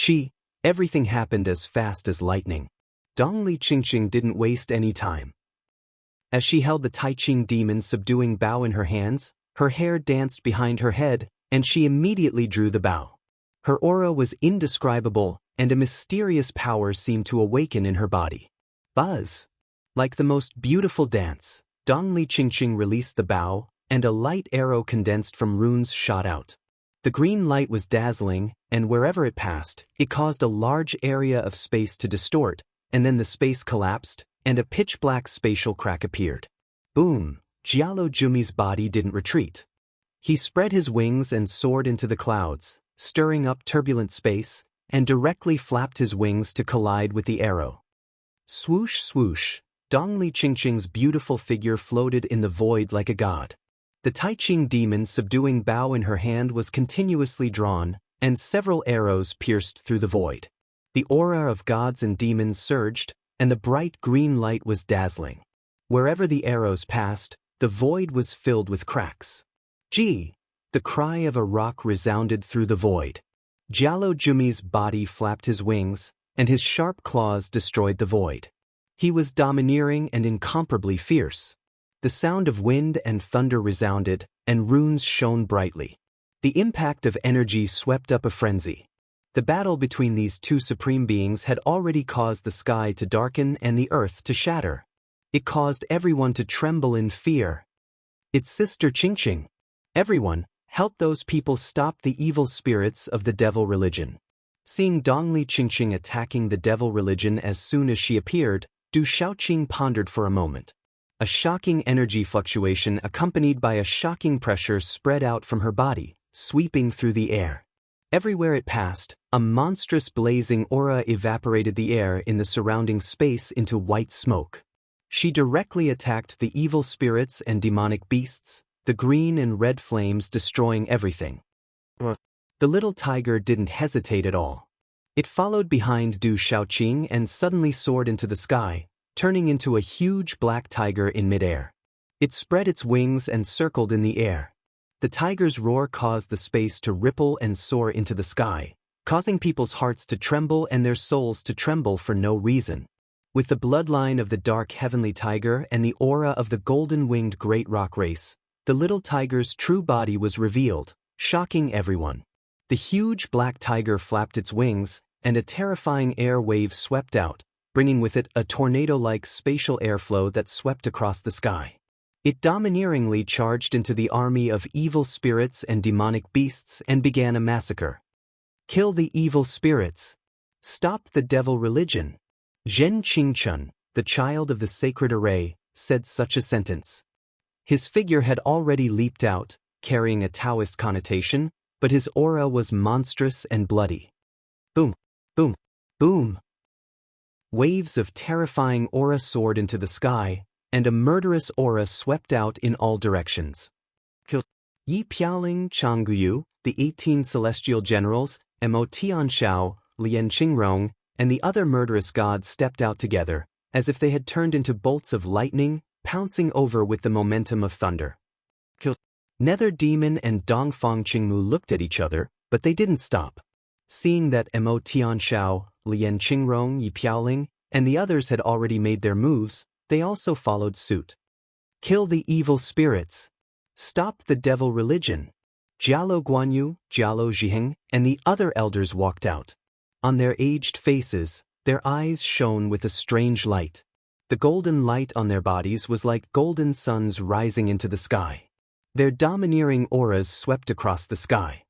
Chi! Everything happened as fast as lightning. Dongli Qingqing didn't waste any time. As she held the Tai Qing Demon Subduing Bow in her hands, her hair danced behind her head, and she immediately drew the bow. Her aura was indescribable, and a mysterious power seemed to awaken in her body. Buzz! Like the most beautiful dance, Dongli Qingqing released the bow, and a light arrow condensed from runes shot out. The green light was dazzling, and wherever it passed, it caused a large area of space to distort, and then the space collapsed, and a pitch-black spatial crack appeared. Boom! Jialo Jumi's body didn't retreat. He spread his wings and soared into the clouds, stirring up turbulent space, and directly flapped his wings to collide with the arrow. Swoosh swoosh, Dongli Qingqing's beautiful figure floated in the void like a god. The Tai Qing Demon Subduing Bow in her hand was continuously drawn, and several arrows pierced through the void. The aura of gods and demons surged, and the bright green light was dazzling. Wherever the arrows passed, the void was filled with cracks. Gee! The cry of a rock resounded through the void. Jialo Jumi's body flapped his wings, and his sharp claws destroyed the void. He was domineering and incomparably fierce. The sound of wind and thunder resounded, and runes shone brightly. The impact of energy swept up a frenzy. The battle between these two supreme beings had already caused the sky to darken and the earth to shatter. It caused everyone to tremble in fear. Its sister Qingqing. Everyone, help those people stop the evil spirits of the devil religion. Seeing Dongli Qingqing attacking the devil religion as soon as she appeared, Du Shaoqing pondered for a moment. A shocking energy fluctuation accompanied by a shocking pressure spread out from her body, sweeping through the air. Everywhere it passed, A monstrous blazing aura evaporated the air in the surrounding space into white smoke. She directly attacked the evil spirits and demonic beasts, the green and red flames destroying everything. The little tiger didn't hesitate at all. It followed behind Du Shaoqing and suddenly soared into the sky, turning into a huge black tiger in midair. It spread its wings and circled in the air. The tiger's roar caused the space to ripple and soar into the sky, causing people's hearts to tremble and their souls to tremble for no reason. With the bloodline of the dark heavenly tiger and the aura of the golden-winged great rock race, the little tiger's true body was revealed, shocking everyone. The huge black tiger flapped its wings, and a terrifying air wave swept out, bringing with it a tornado-like spatial airflow that swept across the sky. It domineeringly charged into the army of evil spirits and demonic beasts and began a massacre. Kill the evil spirits. Stop the devil religion. Zhen Qingchun, the child of the sacred array, said such a sentence. His figure had already leaped out, carrying a Taoist connotation, but his aura was monstrous and bloody. Boom, boom, boom. Waves of terrifying aura soared into the sky, and a murderous aura swept out in all directions. Yi Piaoling Changguyu, the 18 celestial generals, Mo Tianshao, Lian Qingrong, and the other murderous gods stepped out together, as if they had turned into bolts of lightning, pouncing over with the momentum of thunder. Nether Demon and Dongfang Qingmu looked at each other, but they didn't stop. Seeing that Mo Tianshao, Lian Qingrong, Yi Piaoling, and the others had already made their moves, they also followed suit. Kill the evil spirits. Stop the devil religion. Jialo Guanyu, Jialo Zhiheng, and the other elders walked out. On their aged faces, their eyes shone with a strange light. The golden light on their bodies was like golden suns rising into the sky. Their domineering auras swept across the sky.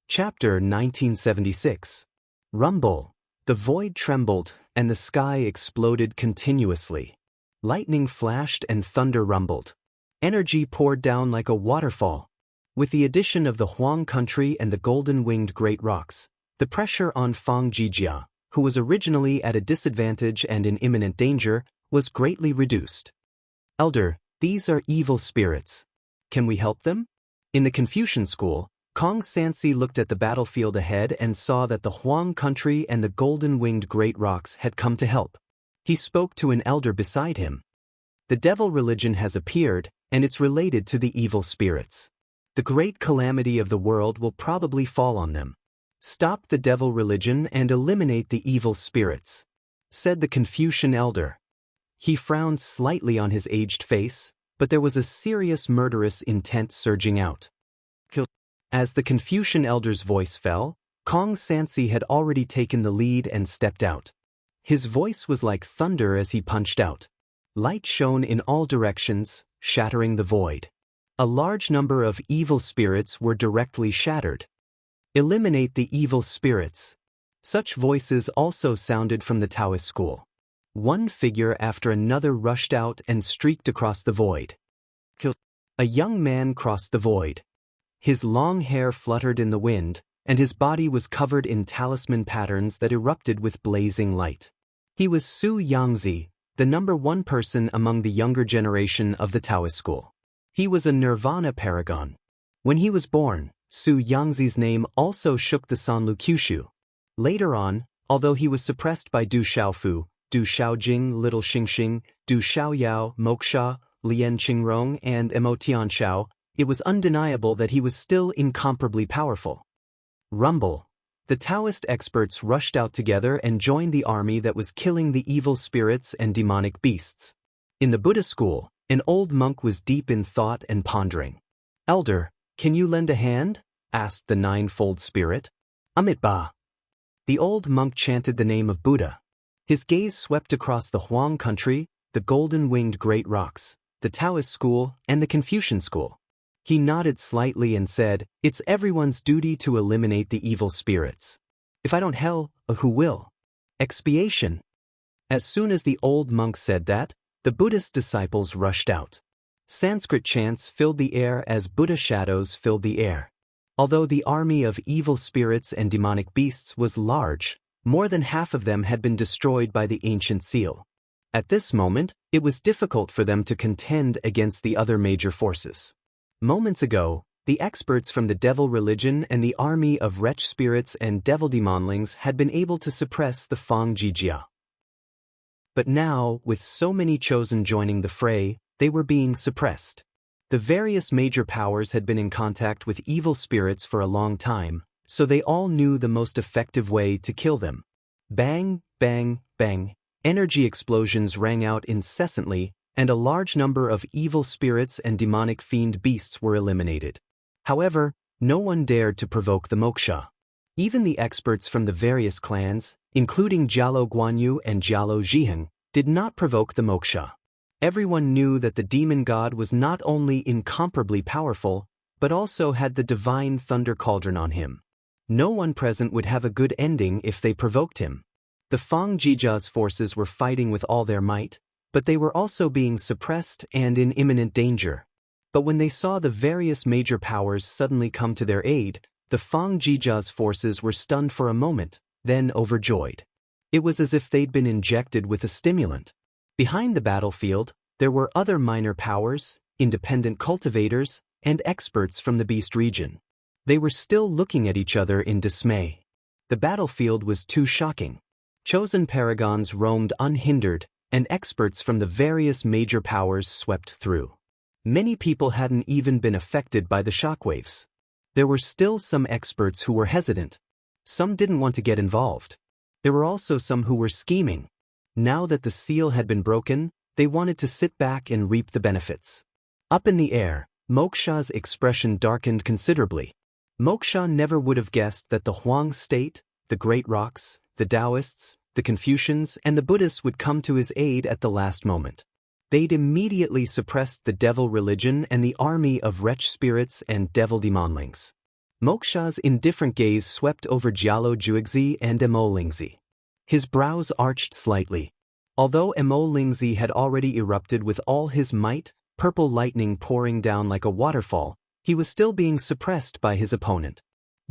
Chapter 1976. Rumble. The void trembled, and the sky exploded continuously. Lightning flashed and thunder rumbled. Energy poured down like a waterfall. With the addition of the Huang country and the golden-winged great rocks, the pressure on Fang Jijia, who was originally at a disadvantage and in imminent danger, was greatly reduced. Elder, these are evil spirits. Can we help them? In the Confucian school, Kong Sansi looked at the battlefield ahead and saw that the Huang country and the golden-winged great rocks had come to help. He spoke to an elder beside him. The devil religion has appeared, and it's related to the evil spirits. The great calamity of the world will probably fall on them. Stop the devil religion and eliminate the evil spirits, said the Confucian elder. He frowned slightly on his aged face, but there was a serious murderous intent surging out. As the Confucian elder's voice fell, Kong Sansi had already taken the lead and stepped out. His voice was like thunder as he punched out. Light shone in all directions, shattering the void. A large number of evil spirits were directly shattered. Eliminate the evil spirits. Such voices also sounded from the Taoist school. One figure after another rushed out and streaked across the void. A young man crossed the void. His long hair fluttered in the wind, and his body was covered in talisman patterns that erupted with blazing light. He was Su Yangzi, the #1 person among the younger generation of the Taoist school. He was a nirvana paragon. When he was born, Su Yangzi's name also shook the Sanlu Kyushu. Later on, although he was suppressed by Du Xiaofu, Du Xiaojing, Little Xingxing, Du Xiaoyao, Moksha, Lian Qingrong, and Mo Tianshao, it was undeniable that he was still incomparably powerful. Rumble. The Taoist experts rushed out together and joined the army that was killing the evil spirits and demonic beasts. In the Buddha school, an old monk was deep in thought and pondering. Elder, can you lend a hand? Asked the ninefold spirit. Amitba. The old monk chanted the name of Buddha. His gaze swept across the Huang country, the golden-winged great rocks, the Taoist school, and the Confucian school. He nodded slightly and said, "It's everyone's duty to eliminate the evil spirits. If I don't help, who will?" Expiation. As soon as the old monk said that, the Buddhist disciples rushed out. Sanskrit chants filled the air as Buddha shadows filled the air. Although the army of evil spirits and demonic beasts was large, more than half of them had been destroyed by the ancient seal. At this moment, it was difficult for them to contend against the other major forces. Moments ago, the experts from the devil religion and the army of wretch spirits and devil demonlings had been able to suppress the Fang Jijia. But now, with so many chosen joining the fray, they were being suppressed. The various major powers had been in contact with evil spirits for a long time, so they all knew the most effective way to kill them. Bang, bang, bang. Energy explosions rang out incessantly, and a large number of evil spirits and demonic fiend beasts were eliminated. However, no one dared to provoke the moksha. Even the experts from the various clans, including Jialo Guanyu and Jialo Zhihan, did not provoke the moksha. Everyone knew that the demon god was not only incomparably powerful, but also had the divine thunder cauldron on him. No one present would have a good ending if they provoked him. The Fang Jijia's forces were fighting with all their might, but they were also being suppressed and in imminent danger. But when they saw the various major powers suddenly come to their aid, the Fang Jijia's forces were stunned for a moment, then overjoyed. It was as if they'd been injected with a stimulant. Behind the battlefield, there were other minor powers, independent cultivators, and experts from the beast region. They were still looking at each other in dismay. The battlefield was too shocking. Chosen paragons roamed unhindered, and experts from the various major powers swept through. Many people hadn't even been affected by the shockwaves. There were still some experts who were hesitant. Some didn't want to get involved. There were also some who were scheming. Now that the seal had been broken, they wanted to sit back and reap the benefits. Up in the air, Moksha's expression darkened considerably. Moksha never would have guessed that the Huang state, the Great Rocks, the Taoists, the Confucians, and the Buddhists would come to his aid at the last moment. They'd immediately suppressed the devil religion and the army of wretch spirits and devil demonlings. Moksha's indifferent gaze swept over Jialo Juixi and Mo Lingzi. His brows arched slightly. Although Mo Lingzi had already erupted with all his might, purple lightning pouring down like a waterfall, he was still being suppressed by his opponent.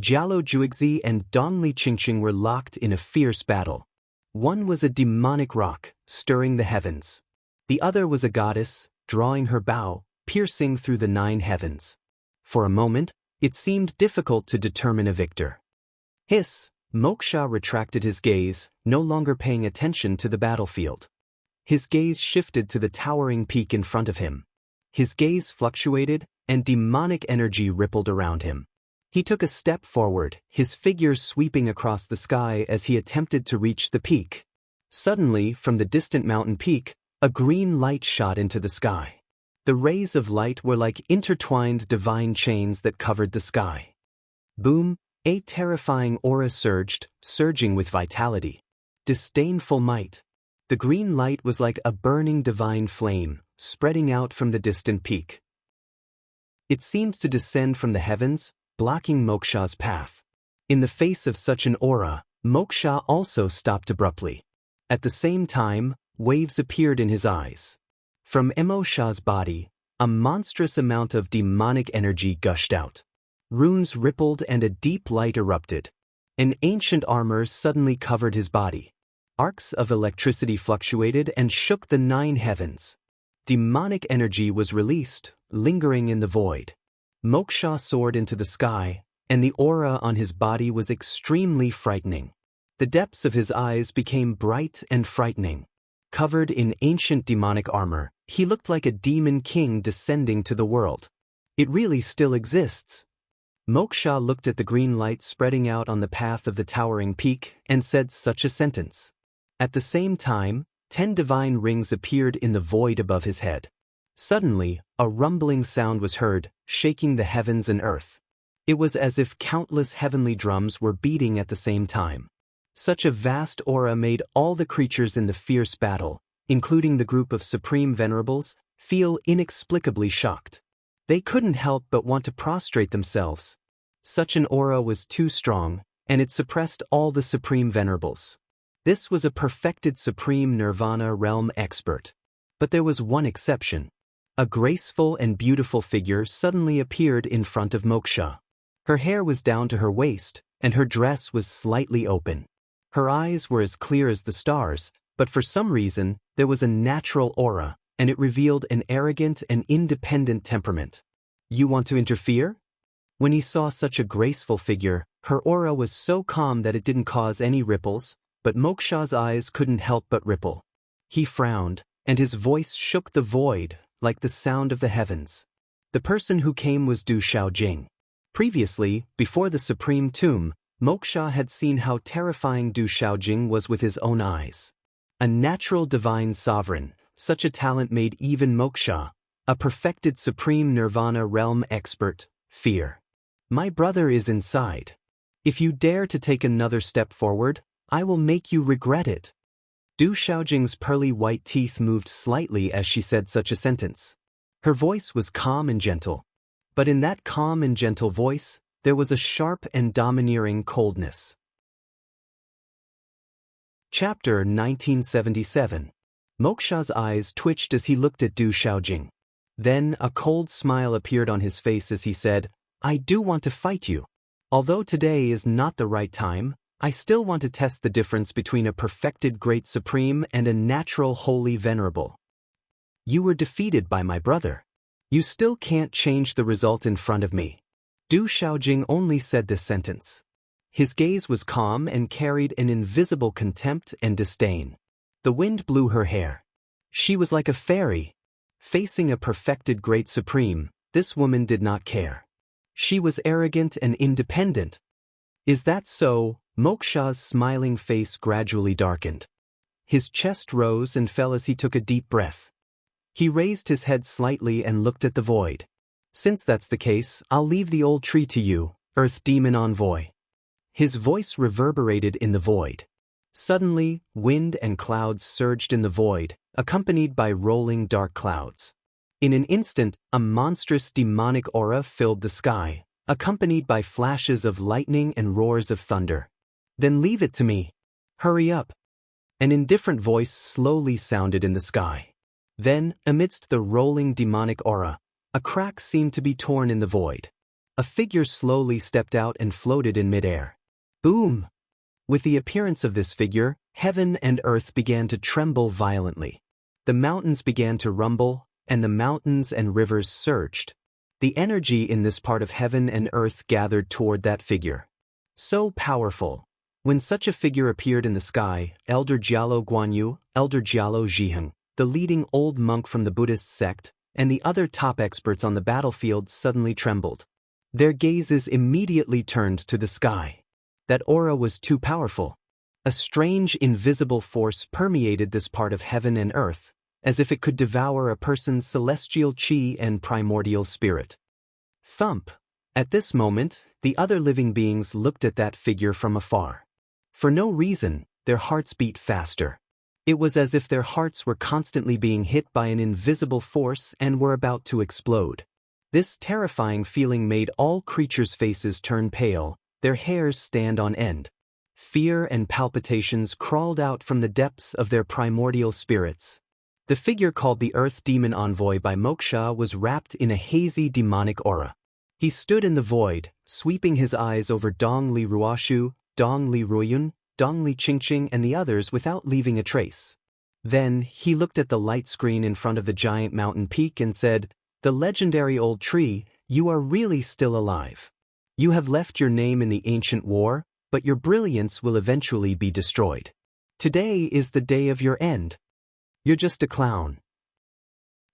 Jialo Juixi and Dongli Qingqing were locked in a fierce battle. One was a demonic rock, stirring the heavens. The other was a goddess, drawing her bow, piercing through the 9 heavens. For a moment, it seemed difficult to determine a victor. Hiss! Moksha retracted his gaze, no longer paying attention to the battlefield. His gaze shifted to the towering peak in front of him. His gaze fluctuated, and demonic energy rippled around him. He took a step forward, his figure sweeping across the sky as he attempted to reach the peak. Suddenly, from the distant mountain peak, a green light shot into the sky. The rays of light were like intertwined divine chains that covered the sky. Boom! A terrifying aura surged, surging with vitality. Disdainful might. The green light was like a burning divine flame, spreading out from the distant peak. It seemed to descend from the heavens, blocking Moksha's path. In the face of such an aura, Moksha also stopped abruptly. At the same time, waves appeared in his eyes. From Moksha's body, a monstrous amount of demonic energy gushed out. Runes rippled and a deep light erupted. An ancient armor suddenly covered his body. Arcs of electricity fluctuated and shook the 9 heavens. Demonic energy was released, lingering in the void. Moksha soared into the sky, and the aura on his body was extremely frightening. The depths of his eyes became bright and frightening. Covered in ancient demonic armor, he looked like a demon king descending to the world. It really still exists. Moksha looked at the green light spreading out on the path of the towering peak and said such a sentence. At the same time, 10 divine rings appeared in the void above his head. Suddenly, a rumbling sound was heard, shaking the heavens and earth. It was as if countless heavenly drums were beating at the same time. Such a vast aura made all the creatures in the fierce battle, including the group of supreme venerables, feel inexplicably shocked. They couldn't help but want to prostrate themselves. Such an aura was too strong, and it suppressed all the supreme venerables. This was a perfected supreme nirvana realm expert. But there was one exception. A graceful and beautiful figure suddenly appeared in front of Moksha. Her hair was down to her waist, and her dress was slightly open. Her eyes were as clear as the stars, but for some reason, there was a natural aura, and it revealed an arrogant and independent temperament. You want to interfere? When he saw such a graceful figure, her aura was so calm that it didn't cause any ripples, but Moksha's eyes couldn't help but ripple. He frowned, and his voice shook the void, like the sound of the heavens. The person who came was Du Shaojing. Previously, before the Supreme Tomb, Moksha had seen how terrifying Du Shaojing was with his own eyes. A natural divine sovereign, such a talent made even Moksha, a perfected supreme nirvana realm expert, fear. My brother is inside. If you dare to take another step forward, I will make you regret it. Du Shaojing's pearly white teeth moved slightly as she said such a sentence. Her voice was calm and gentle. But in that calm and gentle voice, there was a sharp and domineering coldness. Chapter 1977. Moksha's eyes twitched as he looked at Du Shaojing. Then a cold smile appeared on his face as he said, I do want to fight you. Although today is not the right time, I still want to test the difference between a perfected great supreme and a natural holy venerable. You were defeated by my brother. You still can't change the result in front of me. Du Shaojing only said this sentence. His gaze was calm and carried an invisible contempt and disdain. The wind blew her hair. She was like a fairy. Facing a perfected great supreme, this woman did not care. She was arrogant and independent. Is that so? Moksha's smiling face gradually darkened. His chest rose and fell as he took a deep breath. He raised his head slightly and looked at the void. Since that's the case, I'll leave the old tree to you, Earth Demon Envoy. His voice reverberated in the void. Suddenly, wind and clouds surged in the void, accompanied by rolling dark clouds. In an instant, a monstrous demonic aura filled the sky, accompanied by flashes of lightning and roars of thunder. Then leave it to me. Hurry up. An indifferent voice slowly sounded in the sky. Then, amidst the rolling demonic aura, a crack seemed to be torn in the void. A figure slowly stepped out and floated in midair. Boom! With the appearance of this figure, heaven and earth began to tremble violently. The mountains began to rumble, and the mountains and rivers surged. The energy in this part of heaven and earth gathered toward that figure. So powerful. When such a figure appeared in the sky, Elder Jialo Guanyu, Elder Jialo Zhiheng, the leading old monk from the Buddhist sect, and the other top experts on the battlefield suddenly trembled. Their gazes immediately turned to the sky. That aura was too powerful. A strange invisible force permeated this part of heaven and earth, as if it could devour a person's celestial chi and primordial spirit. Thump! At this moment, the other living beings looked at that figure from afar. For no reason, their hearts beat faster. It was as if their hearts were constantly being hit by an invisible force and were about to explode. This terrifying feeling made all creatures' faces turn pale, their hairs stand on end. Fear and palpitations crawled out from the depths of their primordial spirits. The figure called the Earth Demon Envoy by Moksha was wrapped in a hazy demonic aura. He stood in the void, sweeping his eyes over Dong Li Ruoshu, Dong Li Ruiyun, Dong Li Qingqing and the others without leaving a trace. Then, he looked at the light screen in front of the giant mountain peak and said, "The legendary old tree, you are really still alive. You have left your name in the ancient war, but your brilliance will eventually be destroyed. Today is the day of your end. You're just a clown.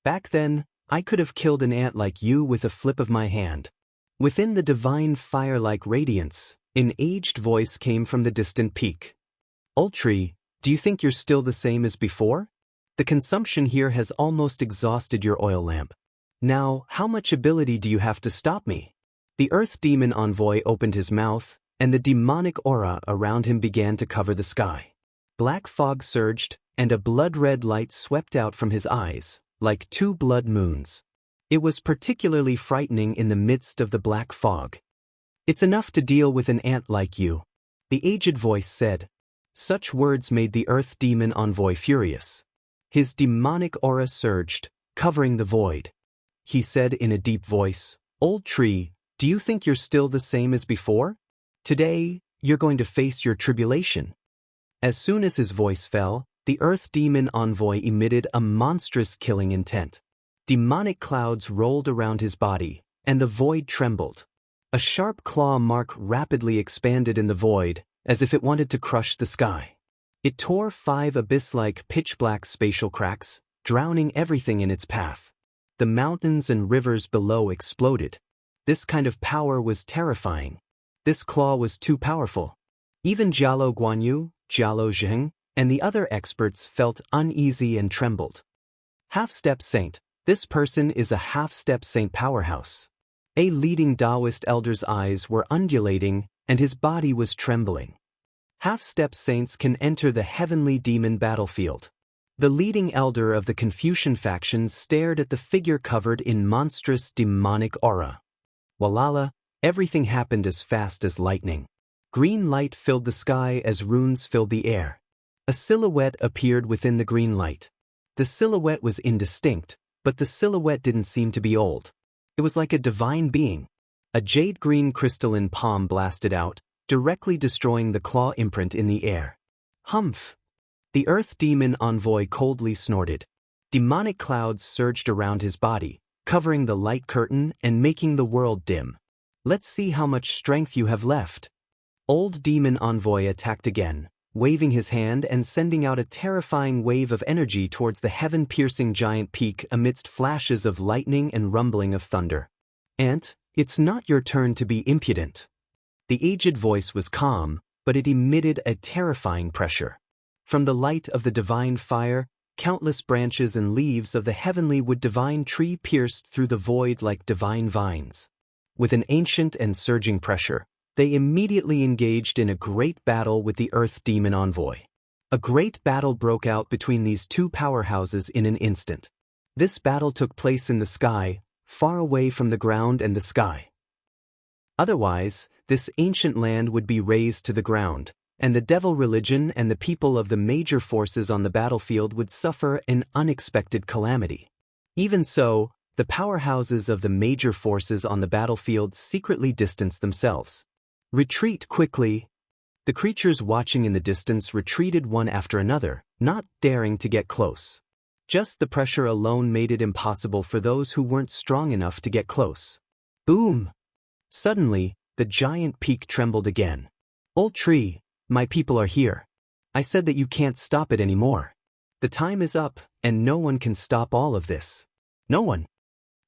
Back then, I could have killed an ant like you with a flip of my hand." Within the divine fire-like radiance, an aged voice came from the distant peak. "Old tree, do you think you're still the same as before? The consumption here has almost exhausted your oil lamp. Now, how much ability do you have to stop me?" The Earth Demon Envoy opened his mouth, and the demonic aura around him began to cover the sky. Black fog surged, and a blood-red light swept out from his eyes, like two blood moons. It was particularly frightening in the midst of the black fog. "It's enough to deal with an ant like you," the aged voice said. Such words made the Earth Demon Envoy furious. His demonic aura surged, covering the void. He said in a deep voice, "Old tree, Do you think you're still the same as before? Today, you're going to face your tribulation. As soon as his voice fell, the Earth Demon Envoy emitted a monstrous killing intent. Demonic clouds rolled around his body, and the void trembled. A sharp claw mark rapidly expanded in the void, as if it wanted to crush the sky. It tore 5 abyss-like pitch-black spatial cracks, drowning everything in its path. The mountains and rivers below exploded. This kind of power was terrifying. This claw was too powerful. Even Jialo Guanyu, Jialo Zheng, and the other experts felt uneasy and trembled. Half-step saint. This person is a half-step saint powerhouse. A leading Taoist elder's eyes were undulating, and his body was trembling. Half-step saints can enter the heavenly demon battlefield. The leading elder of the Confucian faction stared at the figure covered in monstrous demonic aura. Walala, everything happened as fast as lightning. Green light filled the sky as runes filled the air. A silhouette appeared within the green light. The silhouette was indistinct, but the silhouette didn't seem to be old. It was like a divine being. A jade-green crystalline palm blasted out, directly destroying the claw imprint in the air. Humph! The Earth Demon Envoy coldly snorted. Demonic clouds surged around his body, covering the light curtain and making the world dim. Let's see how much strength you have left. Old Demon Envoy attacked again, waving his hand and sending out a terrifying wave of energy towards the heaven-piercing giant peak amidst flashes of lightning and rumbling of thunder. Ant, it's not your turn to be impudent. The aged voice was calm, but it emitted a terrifying pressure. From the light of the divine fire, countless branches and leaves of the heavenly wood divine tree pierced through the void like divine vines. With an ancient and surging pressure, they immediately engaged in a great battle with the Earth Demon Envoy. A great battle broke out between these two powerhouses in an instant. This battle took place in the sky, far away from the ground and the sky. Otherwise, this ancient land would be razed to the ground, and the devil religion and the people of the major forces on the battlefield would suffer an unexpected calamity. Even so, the powerhouses of the major forces on the battlefield secretly distanced themselves. Retreat quickly. The creatures watching in the distance retreated one after another, not daring to get close. Just the pressure alone made it impossible for those who weren't strong enough to get close. Boom! Suddenly, the giant peak trembled again. Old tree, my people are here. I said that you can't stop it anymore. The time is up, and no one can stop all of this. No one.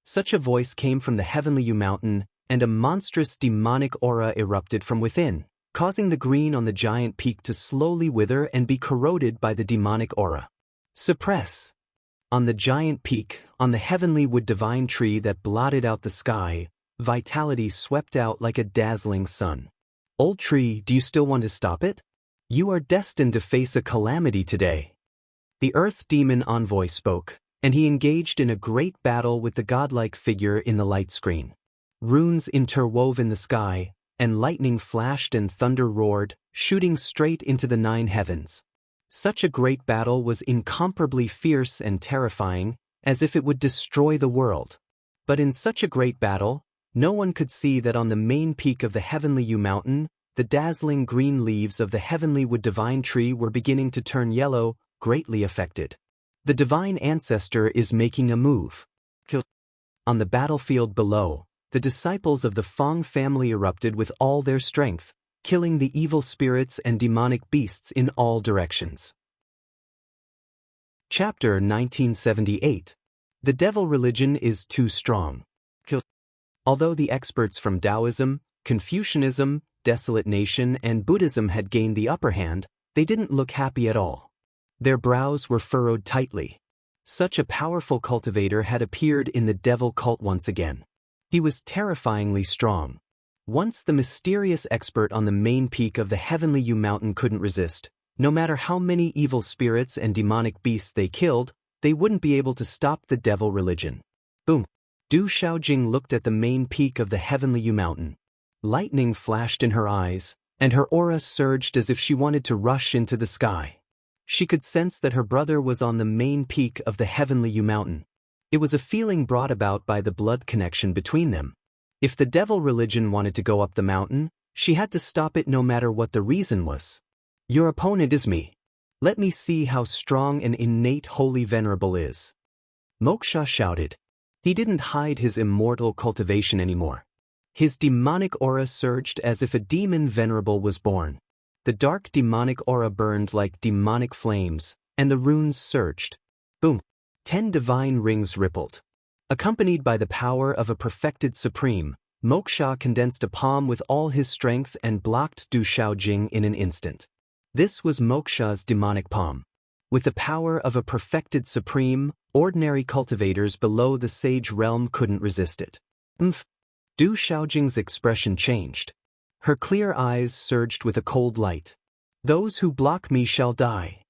Such a voice came from the heavenly U mountain, and a monstrous demonic aura erupted from within, causing the green on the giant peak to slowly wither and be corroded by the demonic aura. Suppress. On the giant peak, on the heavenly wood divine tree that blotted out the sky, vitality swept out like a dazzling sun. Old tree, do you still want to stop it? You are destined to face a calamity today. The Earth Demon Envoy spoke, and he engaged in a great battle with the godlike figure in the light screen. Runes interwove in the sky, and lightning flashed and thunder roared, shooting straight into the 9 heavens. Such a great battle was incomparably fierce and terrifying, as if it would destroy the world. But in such a great battle, no one could see that on the main peak of the heavenly U mountain, the dazzling green leaves of the heavenly wood divine tree were beginning to turn yellow, greatly affected. The divine ancestor is making a move. On the battlefield below, the disciples of the Feng family erupted with all their strength, killing the evil spirits and demonic beasts in all directions. Chapter 1978. The devil religion is too strong. Although the experts from Taoism, Confucianism, Desolate Nation, and Buddhism had gained the upper hand, they didn't look happy at all. Their brows were furrowed tightly. Such a powerful cultivator had appeared in the devil cult once again. He was terrifyingly strong. Once the mysterious expert on the main peak of the heavenly U mountain couldn't resist, no matter how many evil spirits and demonic beasts they killed, they wouldn't be able to stop the devil religion. Boom! Du Xiaojing looked at the main peak of the heavenly U mountain. Lightning flashed in her eyes, and her aura surged as if she wanted to rush into the sky. She could sense that her brother was on the main peak of the heavenly U mountain. It was a feeling brought about by the blood connection between them. If the devil religion wanted to go up the mountain, she had to stop it no matter what the reason was. Your opponent is me. Let me see how strong an innate holy venerable is. Moksha shouted. He didn't hide his immortal cultivation anymore. His demonic aura surged as if a demon venerable was born. The dark demonic aura burned like demonic flames, and the runes surged. Boom! 10 divine rings rippled. Accompanied by the power of a perfected supreme, Moksha condensed a palm with all his strength and blocked Du Shaojing in an instant. This was Moksha's demonic palm. With the power of a perfected supreme, ordinary cultivators below the sage realm couldn't resist it. Du Shaojing's expression changed. Her clear eyes surged with a cold light. Those who block me shall die.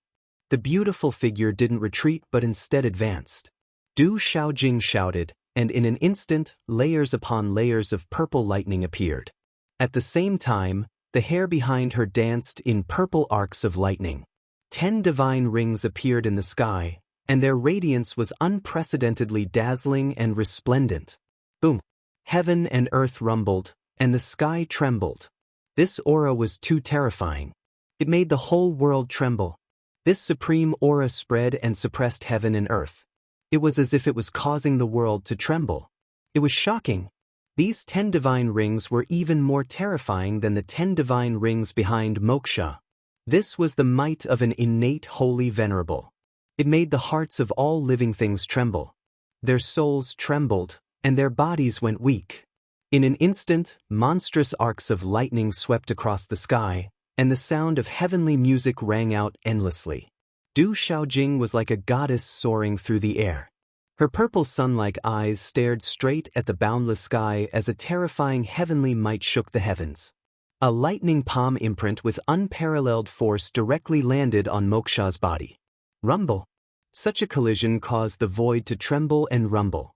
The beautiful figure didn't retreat but instead advanced. Du Shaojing shouted, and in an instant, layers upon layers of purple lightning appeared. At the same time, the hair behind her danced in purple arcs of lightning. 10 divine rings appeared in the sky, and their radiance was unprecedentedly dazzling and resplendent. Boom! Heaven and earth rumbled, and the sky trembled. This aura was too terrifying. It made the whole world tremble. This supreme aura spread and suppressed heaven and earth. It was as if it was causing the world to tremble. It was shocking. These 10 divine rings were even more terrifying than the 10 divine rings behind Moksha. This was the might of an innate holy venerable. It made the hearts of all living things tremble. Their souls trembled, and their bodies went weak. In an instant, monstrous arcs of lightning swept across the sky, and the sound of heavenly music rang out endlessly. Du Shaojing was like a goddess soaring through the air. Her purple sun-like eyes stared straight at the boundless sky as a terrifying heavenly might shook the heavens. A lightning palm imprint with unparalleled force directly landed on Moksha's body. Rumble! Such a collision caused the void to tremble and rumble.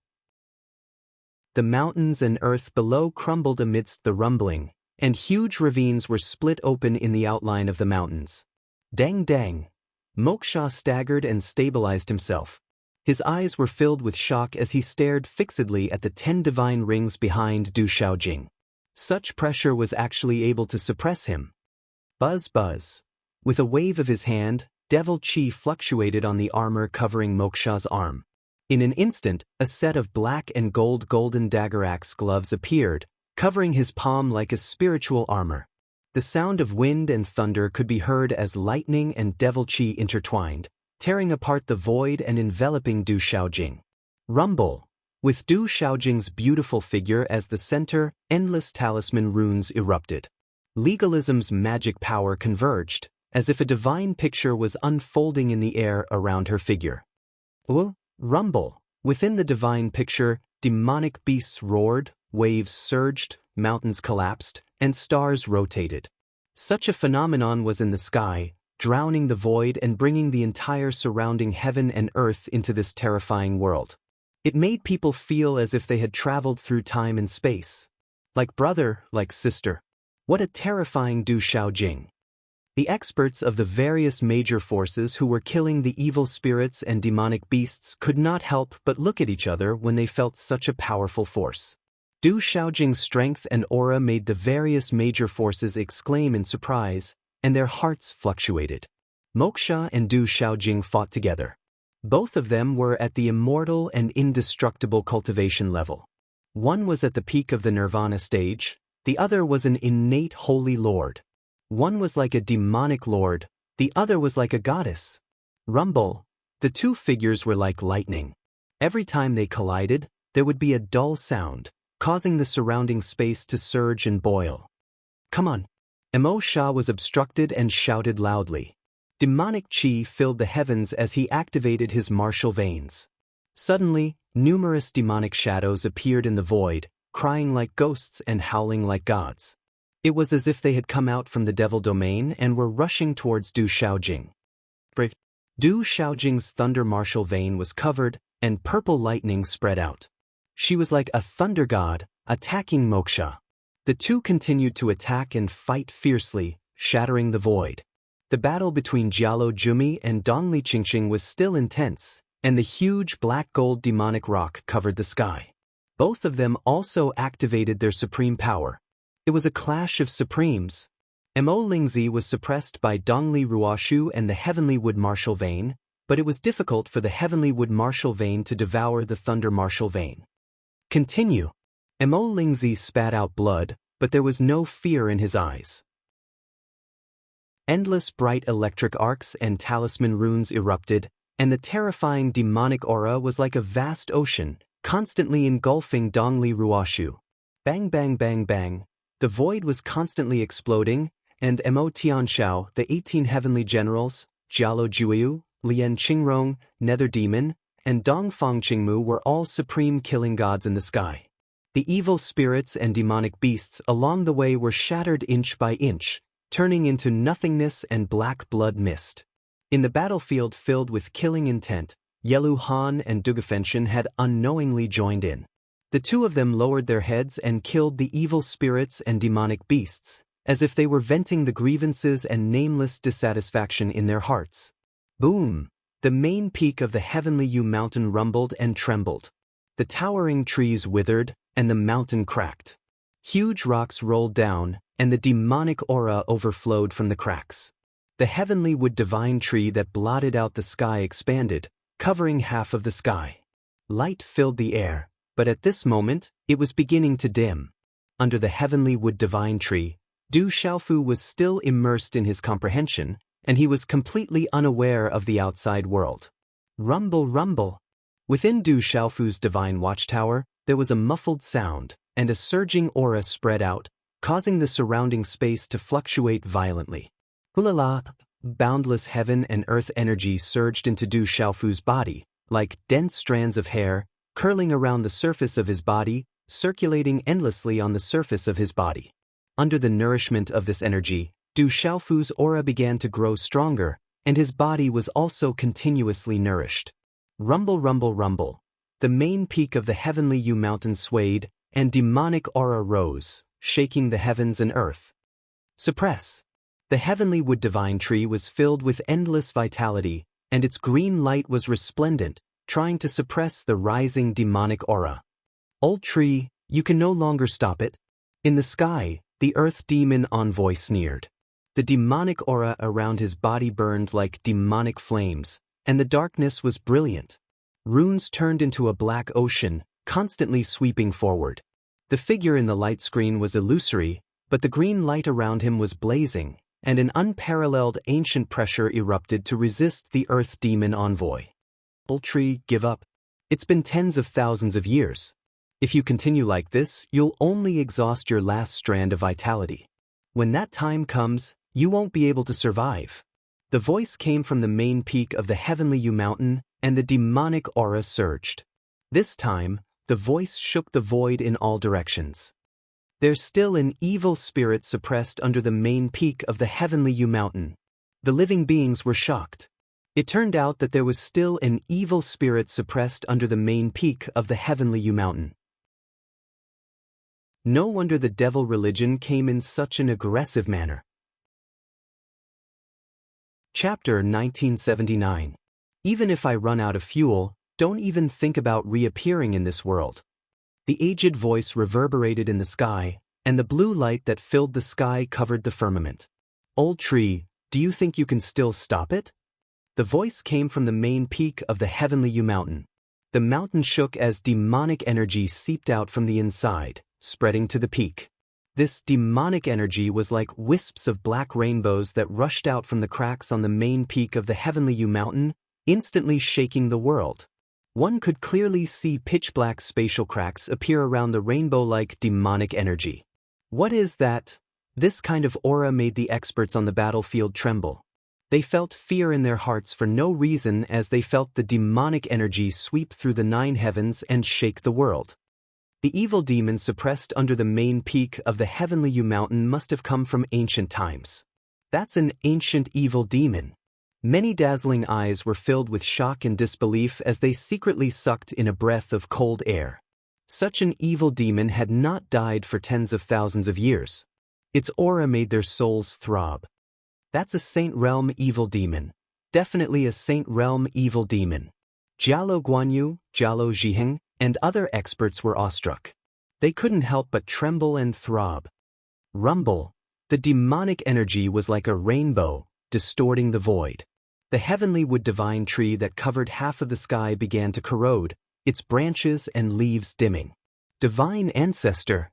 The mountains and earth below crumbled amidst the rumbling, and huge ravines were split open in the outline of the mountains. Dang dang! Moksha staggered and stabilized himself. His eyes were filled with shock as he stared fixedly at the 10 divine rings behind Du Shaojing. Such pressure was actually able to suppress him. Buzz buzz. With a wave of his hand, devil chi fluctuated on the armor covering Moksha's arm. In an instant, a set of black and golden dagger axe gloves appeared, covering his palm like a spiritual armor. The sound of wind and thunder could be heard as lightning and devil chi intertwined, tearing apart the void and enveloping Du Shaojing. Rumble! With Du Shaojing's beautiful figure as the center, endless talisman runes erupted. Legalism's magic power converged, as if a divine picture was unfolding in the air around her figure. Rumble! Within the divine picture, demonic beasts roared, waves surged, mountains collapsed, and stars rotated. Such a phenomenon was in the sky, drowning the void and bringing the entire surrounding heaven and earth into this terrifying world. It made people feel as if they had traveled through time and space. Like brother, like sister. What a terrifying Du Shaojing. The experts of the various major forces who were killing the evil spirits and demonic beasts could not help but look at each other when they felt such a powerful force. Du Shaojing's strength and aura made the various major forces exclaim in surprise, and their hearts fluctuated. Moksha and Du Shaojing fought together. Both of them were at the immortal and indestructible cultivation level. One was at the peak of the nirvana stage, the other was an innate holy lord. One was like a demonic lord, the other was like a goddess. Rumble! The two figures were like lightning. Every time they collided, there would be a dull sound, causing the surrounding space to surge and boil. Come on! Mo Sha was obstructed and shouted loudly. Demonic chi filled the heavens as he activated his martial veins. Suddenly, numerous demonic shadows appeared in the void, crying like ghosts and howling like gods. It was as if they had come out from the devil domain and were rushing towards Du Shaojing. Du Shaojing's thunder martial vein was covered, and purple lightning spread out. She was like a thunder god, attacking Moksha. The two continued to attack and fight fiercely, shattering the void. The battle between Jialo Jumi and Dongli Qingqing was still intense, and the huge black-gold demonic rock covered the sky. Both of them also activated their supreme power. It was a clash of supremes. Mo Lingzi was suppressed by Dongli Ruoshu and the Heavenly Wood Martial Vein, but it was difficult for the Heavenly Wood Martial Vein to devour the Thunder Martial Vein. Continue. Mo Lingzi spat out blood, but there was no fear in his eyes. Endless bright electric arcs and talisman runes erupted, and the terrifying demonic aura was like a vast ocean, constantly engulfing Dongli Ruoshu. Bang bang bang bang. The void was constantly exploding, and Mo Tianxiao, the 18 heavenly generals, Jialo Juiyu, Lian Qingrong, Nether Demon, and Dongfang Qingmu were all supreme killing gods in the sky. The evil spirits and demonic beasts along the way were shattered inch by inch, turning into nothingness and black blood mist. In the battlefield filled with killing intent, Yelu Han and Dugafenshin had unknowingly joined in. The two of them lowered their heads and killed the evil spirits and demonic beasts, as if they were venting the grievances and nameless dissatisfaction in their hearts. Boom! The main peak of the Heavenly Yu Mountain rumbled and trembled. The towering trees withered, and the mountain cracked. Huge rocks rolled down, and the demonic aura overflowed from the cracks. The Heavenly Wood Divine Tree that blotted out the sky expanded, covering half of the sky. Light filled the air, but at this moment, it was beginning to dim. Under the Heavenly Wood Divine Tree, Du Xiaofu was still immersed in his comprehension, and he was completely unaware of the outside world. Rumble, rumble. Within Du Xiaofu's divine watchtower, there was a muffled sound, and a surging aura spread out, causing the surrounding space to fluctuate violently. Hulala! Boundless heaven and earth energy surged into Du Xiaofu's body, like dense strands of hair, curling around the surface of his body, circulating endlessly on the surface of his body. Under the nourishment of this energy, Du Xiaofu's aura began to grow stronger, and his body was also continuously nourished. Rumble, rumble, rumble. The main peak of the Heavenly Yu Mountain swayed, and demonic aura rose, shaking the heavens and earth. Suppress. The Heavenly Wood Divine Tree was filled with endless vitality, and its green light was resplendent, trying to suppress the rising demonic aura. Old tree, you can no longer stop it. In the sky, the Earth Demon envoy sneered. The demonic aura around his body burned like demonic flames, and the darkness was brilliant. Runes turned into a black ocean, constantly sweeping forward. The figure in the light screen was illusory, but the green light around him was blazing, and an unparalleled ancient pressure erupted to resist the Earth Demon envoy. Old tree, give up. It's been tens of thousands of years. If you continue like this, you'll only exhaust your last strand of vitality. When that time comes, you won't be able to survive. The voice came from the main peak of the Heavenly Yu Mountain, and the demonic aura surged. This time, the voice shook the void in all directions. There's still an evil spirit suppressed under the main peak of the Heavenly Yu Mountain. The living beings were shocked. It turned out that there was still an evil spirit suppressed under the main peak of the Heavenly Yu Mountain. No wonder the devil religion came in such an aggressive manner. Chapter 1979. Even if I run out of fuel, don't even think about reappearing in this world. The aged voice reverberated in the sky, and the blue light that filled the sky covered the firmament. Old tree, do you think you can still stop it? The voice came from the main peak of the Heavenly Yu Mountain. The mountain shook as demonic energy seeped out from the inside, spreading to the peak. This demonic energy was like wisps of black rainbows that rushed out from the cracks on the main peak of the Heavenly Yu Mountain, instantly shaking the world. One could clearly see pitch-black spatial cracks appear around the rainbow-like demonic energy. What is that? This kind of aura made the experts on the battlefield tremble. They felt fear in their hearts for no reason as they felt the demonic energy sweep through the 9 heavens and shake the world. The evil demon suppressed under the main peak of the Heavenly Yu Mountain must have come from ancient times. That's an ancient evil demon. Many dazzling eyes were filled with shock and disbelief as they secretly sucked in a breath of cold air. Such an evil demon had not died for tens of thousands of years. Its aura made their souls throb. That's a Saint Realm evil demon. Definitely a Saint Realm evil demon. Jialo Guanyu, Jialo Zhiheng, and other experts were awestruck. They couldn't help but tremble and throb. Rumble. The demonic energy was like a rainbow, distorting the void. The heavenly wood divine tree that covered half of the sky began to corrode, its branches and leaves dimming. Divine ancestor.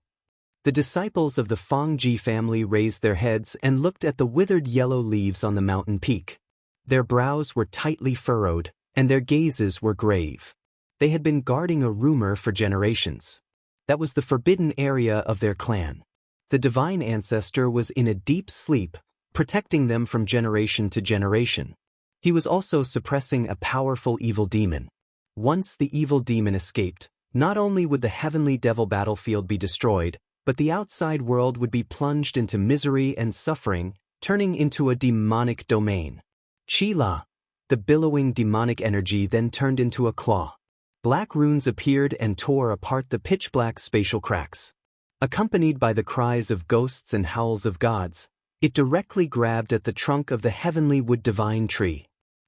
The disciples of the Fangji family raised their heads and looked at the withered yellow leaves on the mountain peak. Their brows were tightly furrowed, and their gazes were grave. They had been guarding a rumor for generations. That was the forbidden area of their clan. The divine ancestor was in a deep sleep, protecting them from generation to generation. He was also suppressing a powerful evil demon. Once the evil demon escaped, not only would the heavenly devil battlefield be destroyed, but the outside world would be plunged into misery and suffering, turning into a demonic domain. Chila. The billowing demonic energy then turned into a claw. Black runes appeared and tore apart the pitch-black spatial cracks. Accompanied by the cries of ghosts and howls of gods, it directly grabbed at the trunk of the heavenly wood divine tree.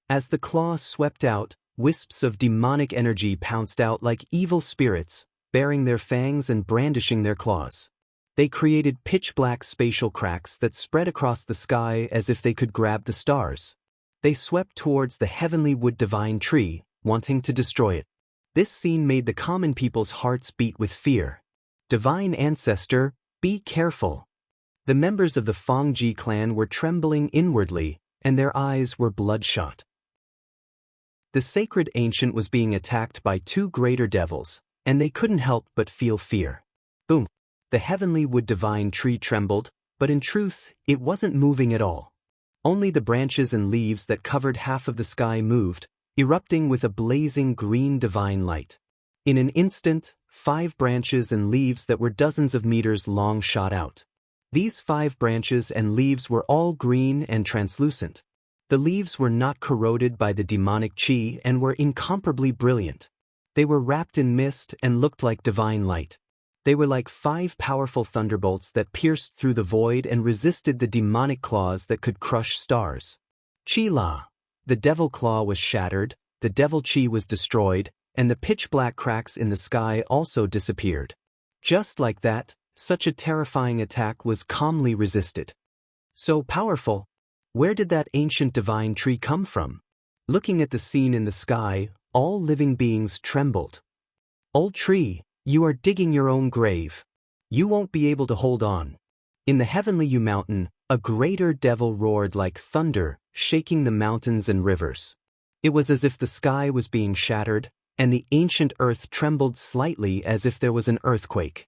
As the claw swept out, wisps of demonic energy pounced out like evil spirits, baring their fangs and brandishing their claws. They created pitch-black spatial cracks that spread across the sky as if they could grab the stars. They swept towards the heavenly wood divine tree, wanting to destroy it. This scene made the common people's hearts beat with fear. Divine ancestor, be careful. The members of the Fangji clan were trembling inwardly, and their eyes were bloodshot. The sacred ancient was being attacked by two greater devils, and they couldn't help but feel fear. Boom! The heavenly wood divine tree trembled, but in truth, it wasn't moving at all. Only the branches and leaves that covered half of the sky moved, erupting with a blazing green divine light. In an instant, 5 branches and leaves that were dozens of meters long shot out. These 5 branches and leaves were all green and translucent. The leaves were not corroded by the demonic chi and were incomparably brilliant. They were wrapped in mist and looked like divine light. They were like 5 powerful thunderbolts that pierced through the void and resisted the demonic claws that could crush stars. Chi-la. The devil claw was shattered, the devil chi was destroyed, and the pitch-black cracks in the sky also disappeared. Just like that, such a terrifying attack was calmly resisted. So powerful. Where did that ancient divine tree come from? Looking at the scene in the sky, all living beings trembled. Old tree, you are digging your own grave. You won't be able to hold on. In the heavenly Yu mountain, a greater devil roared like thunder, shaking the mountains and rivers. It was as if the sky was being shattered, and the ancient earth trembled slightly as if there was an earthquake.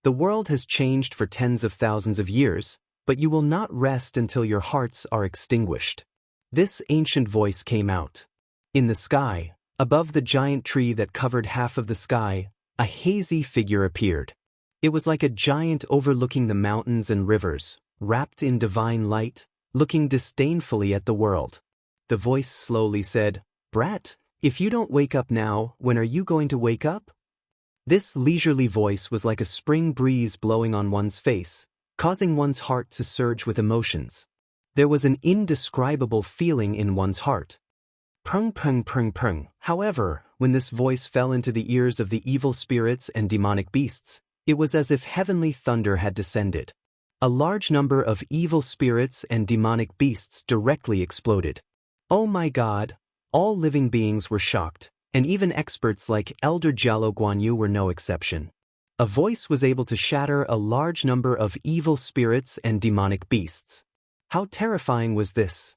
The world has changed for tens of thousands of years, but you will not rest until your hearts are extinguished. This ancient voice came out. In the sky, above the giant tree that covered half of the sky, a hazy figure appeared. It was like a giant overlooking the mountains and rivers, wrapped in divine light, looking disdainfully at the world. The voice slowly said, "Brat, if you don't wake up now, when are you going to wake up?" This leisurely voice was like a spring breeze blowing on one's face, causing one's heart to surge with emotions. There was an indescribable feeling in one's heart. Prung prung prung prung. However, when this voice fell into the ears of the evil spirits and demonic beasts, it was as if heavenly thunder had descended. A large number of evil spirits and demonic beasts directly exploded. Oh my God! All living beings were shocked, and even experts like Elder Jialo Guanyu were no exception. A voice was able to shatter a large number of evil spirits and demonic beasts. How terrifying was this?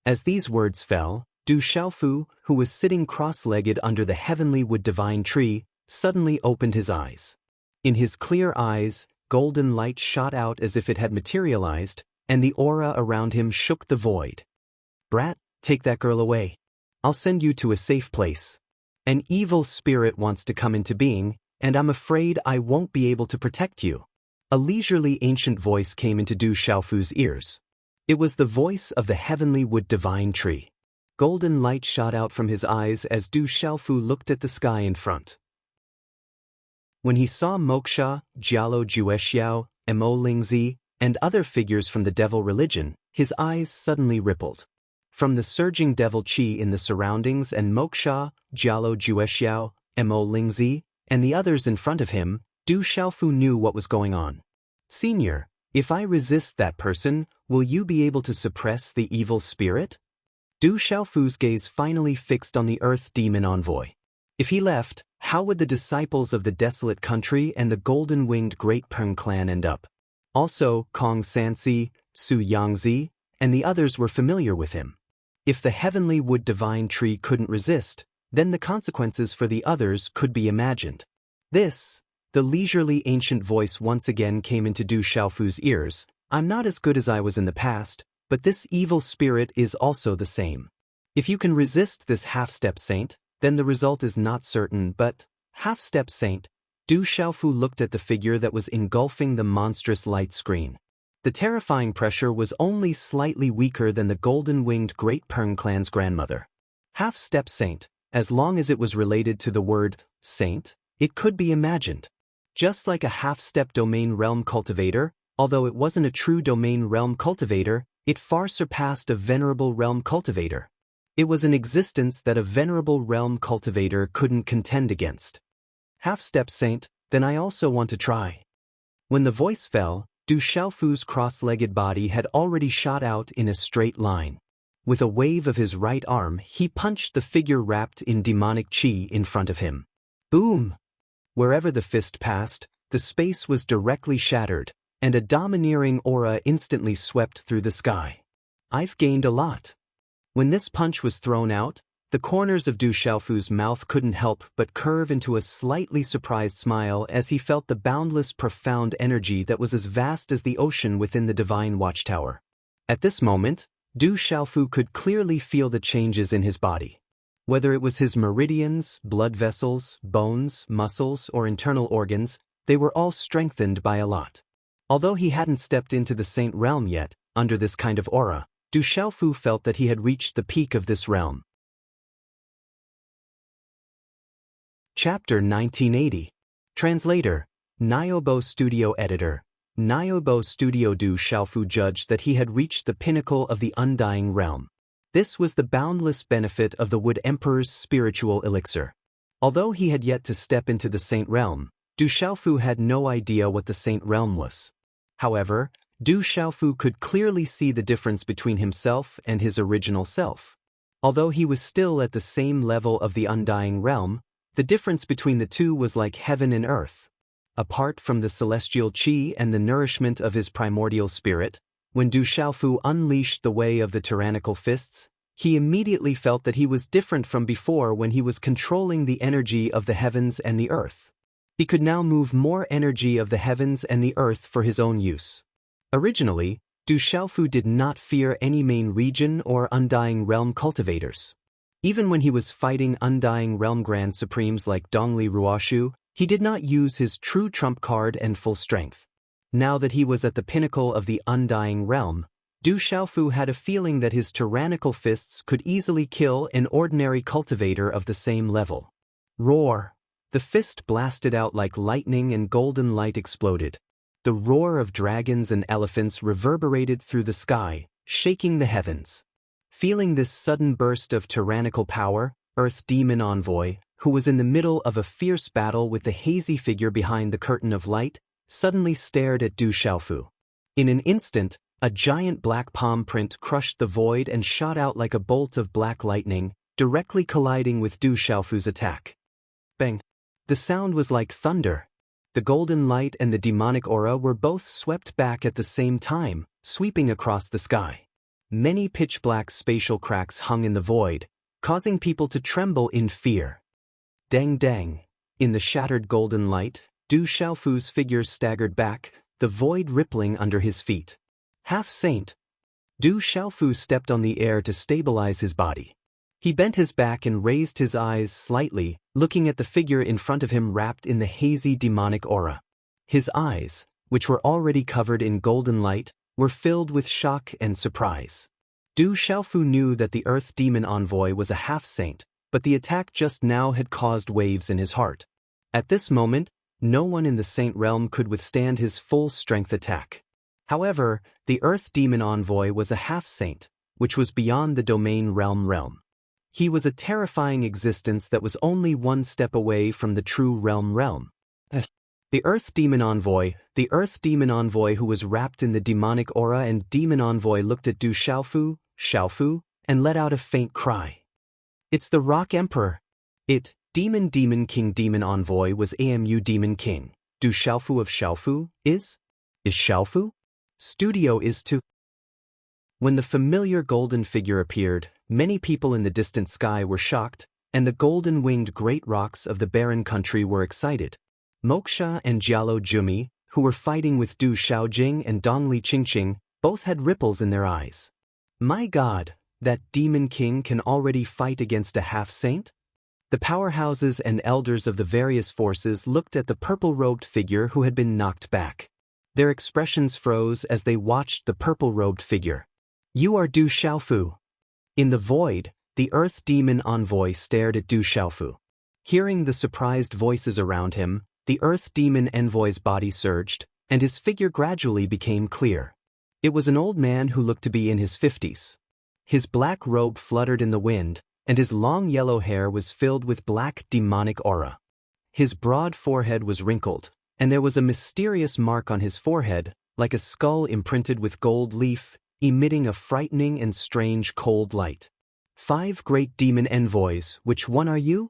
As these words fell, Du Xiaofu, who was sitting cross-legged under the heavenly wood divine tree, suddenly opened his eyes. In his clear eyes, golden light shot out as if it had materialized, and the aura around him shook the void. "Brat, take that girl away. I'll send you to a safe place. An evil spirit wants to come into being, and I'm afraid I won't be able to protect you." A leisurely ancient voice came into Du Xiaofu's ears. It was the voice of the heavenly wood divine tree. Golden light shot out from his eyes as Du Xiaofu looked at the sky in front. When he saw Moksha, Jialo Juexiao, Mo Lingzi, and other figures from the devil religion, his eyes suddenly rippled. From the surging devil chi in the surroundings and Moksha, Jialo Juexiao, Mo Lingzi, and the others in front of him, Du Xiaofu knew what was going on. Senior, if I resist that person, will you be able to suppress the evil spirit? Du Xiaofu's gaze finally fixed on the Earth Demon Envoy. If he left, how would the disciples of the Desolate Country and the Golden-Winged Great Peng clan end up? Also, Kong Sansi, Su Yangzi, and the others were familiar with him. If the Heavenly Wood Divine Tree couldn't resist, then the consequences for the others could be imagined. The leisurely ancient voice once again came into Du Xiaofu's ears. I'm not as good as I was in the past, but this evil spirit is also the same. If you can resist this half-step saint, then the result is not certain, but half-step saint. Du Xiaofu looked at the figure that was engulfing the monstrous light screen. The terrifying pressure was only slightly weaker than the golden-winged Great Peng clan's grandmother. Half-step saint, as long as it was related to the word saint, it could be imagined. Just like a half-step domain realm cultivator, although it wasn't a true domain realm cultivator, it far surpassed a venerable realm cultivator. It was an existence that a venerable realm cultivator couldn't contend against. Half-step saint, then I also want to try. When the voice fell, Du Xiaofu's cross-legged body had already shot out in a straight line. With a wave of his right arm, he punched the figure wrapped in demonic qi in front of him. Boom! Wherever the fist passed, the space was directly shattered, and a domineering aura instantly swept through the sky. I've gained a lot. When this punch was thrown out, the corners of Du Xiaofu's mouth couldn't help but curve into a slightly surprised smile as he felt the boundless profound energy that was as vast as the ocean within the divine watchtower. At this moment, Du Xiaofu could clearly feel the changes in his body. Whether it was his meridians, blood vessels, bones, muscles, or internal organs, they were all strengthened by a lot. Although he hadn't stepped into the saint realm yet, under this kind of aura, Du Xiaofu felt that he had reached the peak of this realm. Chapter 1980. Translator, Nyobo Studio Editor. Nyobo Studio. Du Xiaofu judged that he had reached the pinnacle of the undying realm. This was the boundless benefit of the Wood Emperor's spiritual elixir. Although he had yet to step into the saint realm, Du Xiaofu had no idea what the saint realm was. However, Du Xiaofu could clearly see the difference between himself and his original self. Although he was still at the same level of the undying realm, the difference between the two was like heaven and earth. Apart from the celestial qi and the nourishment of his primordial spirit, when Du Xiaofu unleashed the way of the tyrannical fists, he immediately felt that he was different from before when he was controlling the energy of the heavens and the earth. He could now move more energy of the heavens and the earth for his own use. Originally, Du Xiaofu did not fear any main region or undying realm cultivators. Even when he was fighting undying realm grand supremes like Dongli Ruoshu, he did not use his true trump card and full strength. Now that he was at the pinnacle of the undying realm, Du Xiaofu had a feeling that his tyrannical fists could easily kill an ordinary cultivator of the same level. Roar! The fist blasted out like lightning and golden light exploded. The roar of dragons and elephants reverberated through the sky, shaking the heavens. Feeling this sudden burst of tyrannical power, Earth Demon Envoy, who was in the middle of a fierce battle with the hazy figure behind the curtain of light, suddenly stared at Du Xiaofu. In an instant, a giant black palm print crushed the void and shot out like a bolt of black lightning, directly colliding with Du Xiaofu's attack. Bang! The sound was like thunder. The golden light and the demonic aura were both swept back at the same time, sweeping across the sky. Many pitch-black spatial cracks hung in the void, causing people to tremble in fear. Dang dang! In the shattered golden light, Du Xiaofu's figure staggered back, the void rippling under his feet. Half-saint! Du Xiaofu stepped on the air to stabilize his body. He bent his back and raised his eyes slightly, looking at the figure in front of him wrapped in the hazy demonic aura. His eyes, which were already covered in golden light, were filled with shock and surprise. Du Xiaofu knew that the Earth Demon Envoy was a half-saint, but the attack just now had caused waves in his heart. At this moment, no one in the saint realm could withstand his full-strength attack. However, the Earth Demon Envoy was a half-saint, which was beyond the domain realm. He was a terrifying existence that was only one step away from the true realm. The Earth Demon Envoy who was wrapped in the demonic aura, and Demon Envoy looked at Du Xiaofu, and let out a faint cry. It's the Rock Emperor. Demon King Demon Envoy was AMU Demon King. Du Xiaofu of Xiaofu is Xiaofu? Studio is to. When the familiar golden figure appeared, many people in the distant sky were shocked, and the golden-winged great rocks of the barren country were excited. Moksha and Jialo Jumi, who were fighting with Du Xiaojing and Dongli Qingqing, both had ripples in their eyes. My God, that Demon King can already fight against a half-saint? The powerhouses and elders of the various forces looked at the purple-robed figure who had been knocked back. Their expressions froze as they watched the purple-robed figure. You are Du Xiaofu. In the void, the Earth Demon Envoy stared at Du Xiaofu. Hearing the surprised voices around him, the Earth Demon Envoy's body surged, and his figure gradually became clear. It was an old man who looked to be in his 50s. His black robe fluttered in the wind, and his long yellow hair was filled with black demonic aura. His broad forehead was wrinkled, and there was a mysterious mark on his forehead, like a skull imprinted with gold leaf, emitting a frightening and strange cold light. 5 great demon envoys, which one are you?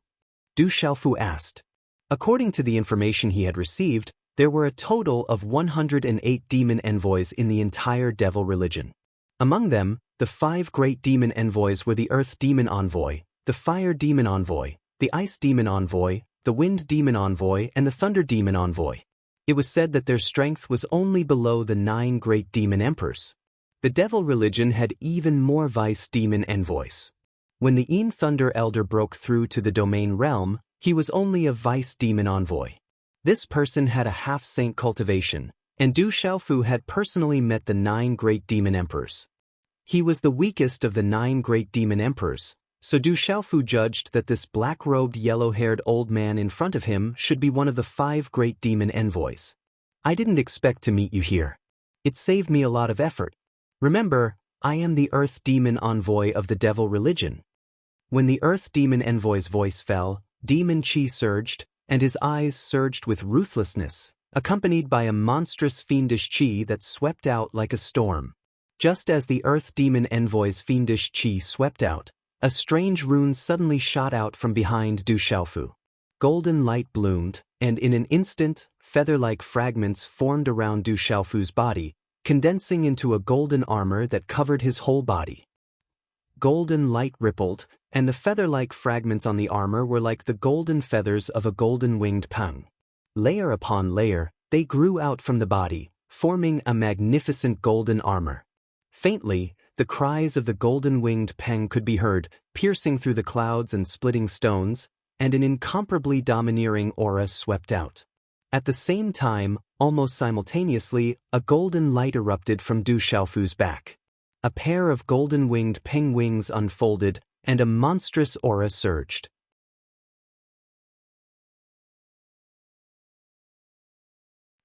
Du Xiaofu asked. According to the information he had received, there were a total of 108 demon envoys in the entire devil religion. Among them, the 5 great demon envoys were the Earth Demon Envoy, the Fire Demon Envoy, the Ice Demon Envoy, the Wind Demon Envoy, and the Thunder Demon Envoy. It was said that their strength was only below the 9 great demon emperors. The devil religion had even more vice demon envoys. When the Yin Thunder Elder broke through to the domain realm, he was only a vice demon envoy. This person had a half-saint cultivation, and Du Xiaofu had personally met the 9 great demon emperors. He was the weakest of the 9 great demon emperors, so Du Xiaofu judged that this black-robed, yellow-haired old man in front of him should be one of the 5 great demon envoys. I didn't expect to meet you here. It saved me a lot of effort. Remember, I am the Earth Demon Envoy of the devil religion. When the Earth Demon Envoy's voice fell, demon chi surged, and his eyes surged with ruthlessness, accompanied by a monstrous fiendish chi that swept out like a storm. Just as the Earth Demon Envoy's fiendish chi swept out, a strange rune suddenly shot out from behind Du Xiaofu. Golden light bloomed, and in an instant, feather-like fragments formed around Du Xiaofu's body, condensing into a golden armor that covered his whole body. Golden light rippled, and the feather-like fragments on the armor were like the golden feathers of a golden-winged pang. Layer upon layer, they grew out from the body, forming a magnificent golden armor. Faintly, the cries of the golden-winged pang could be heard, piercing through the clouds and splitting stones, and an incomparably domineering aura swept out. At the same time, almost simultaneously, a golden light erupted from Du Xiaofu's back. A pair of golden-winged peng wings unfolded, and a monstrous aura surged.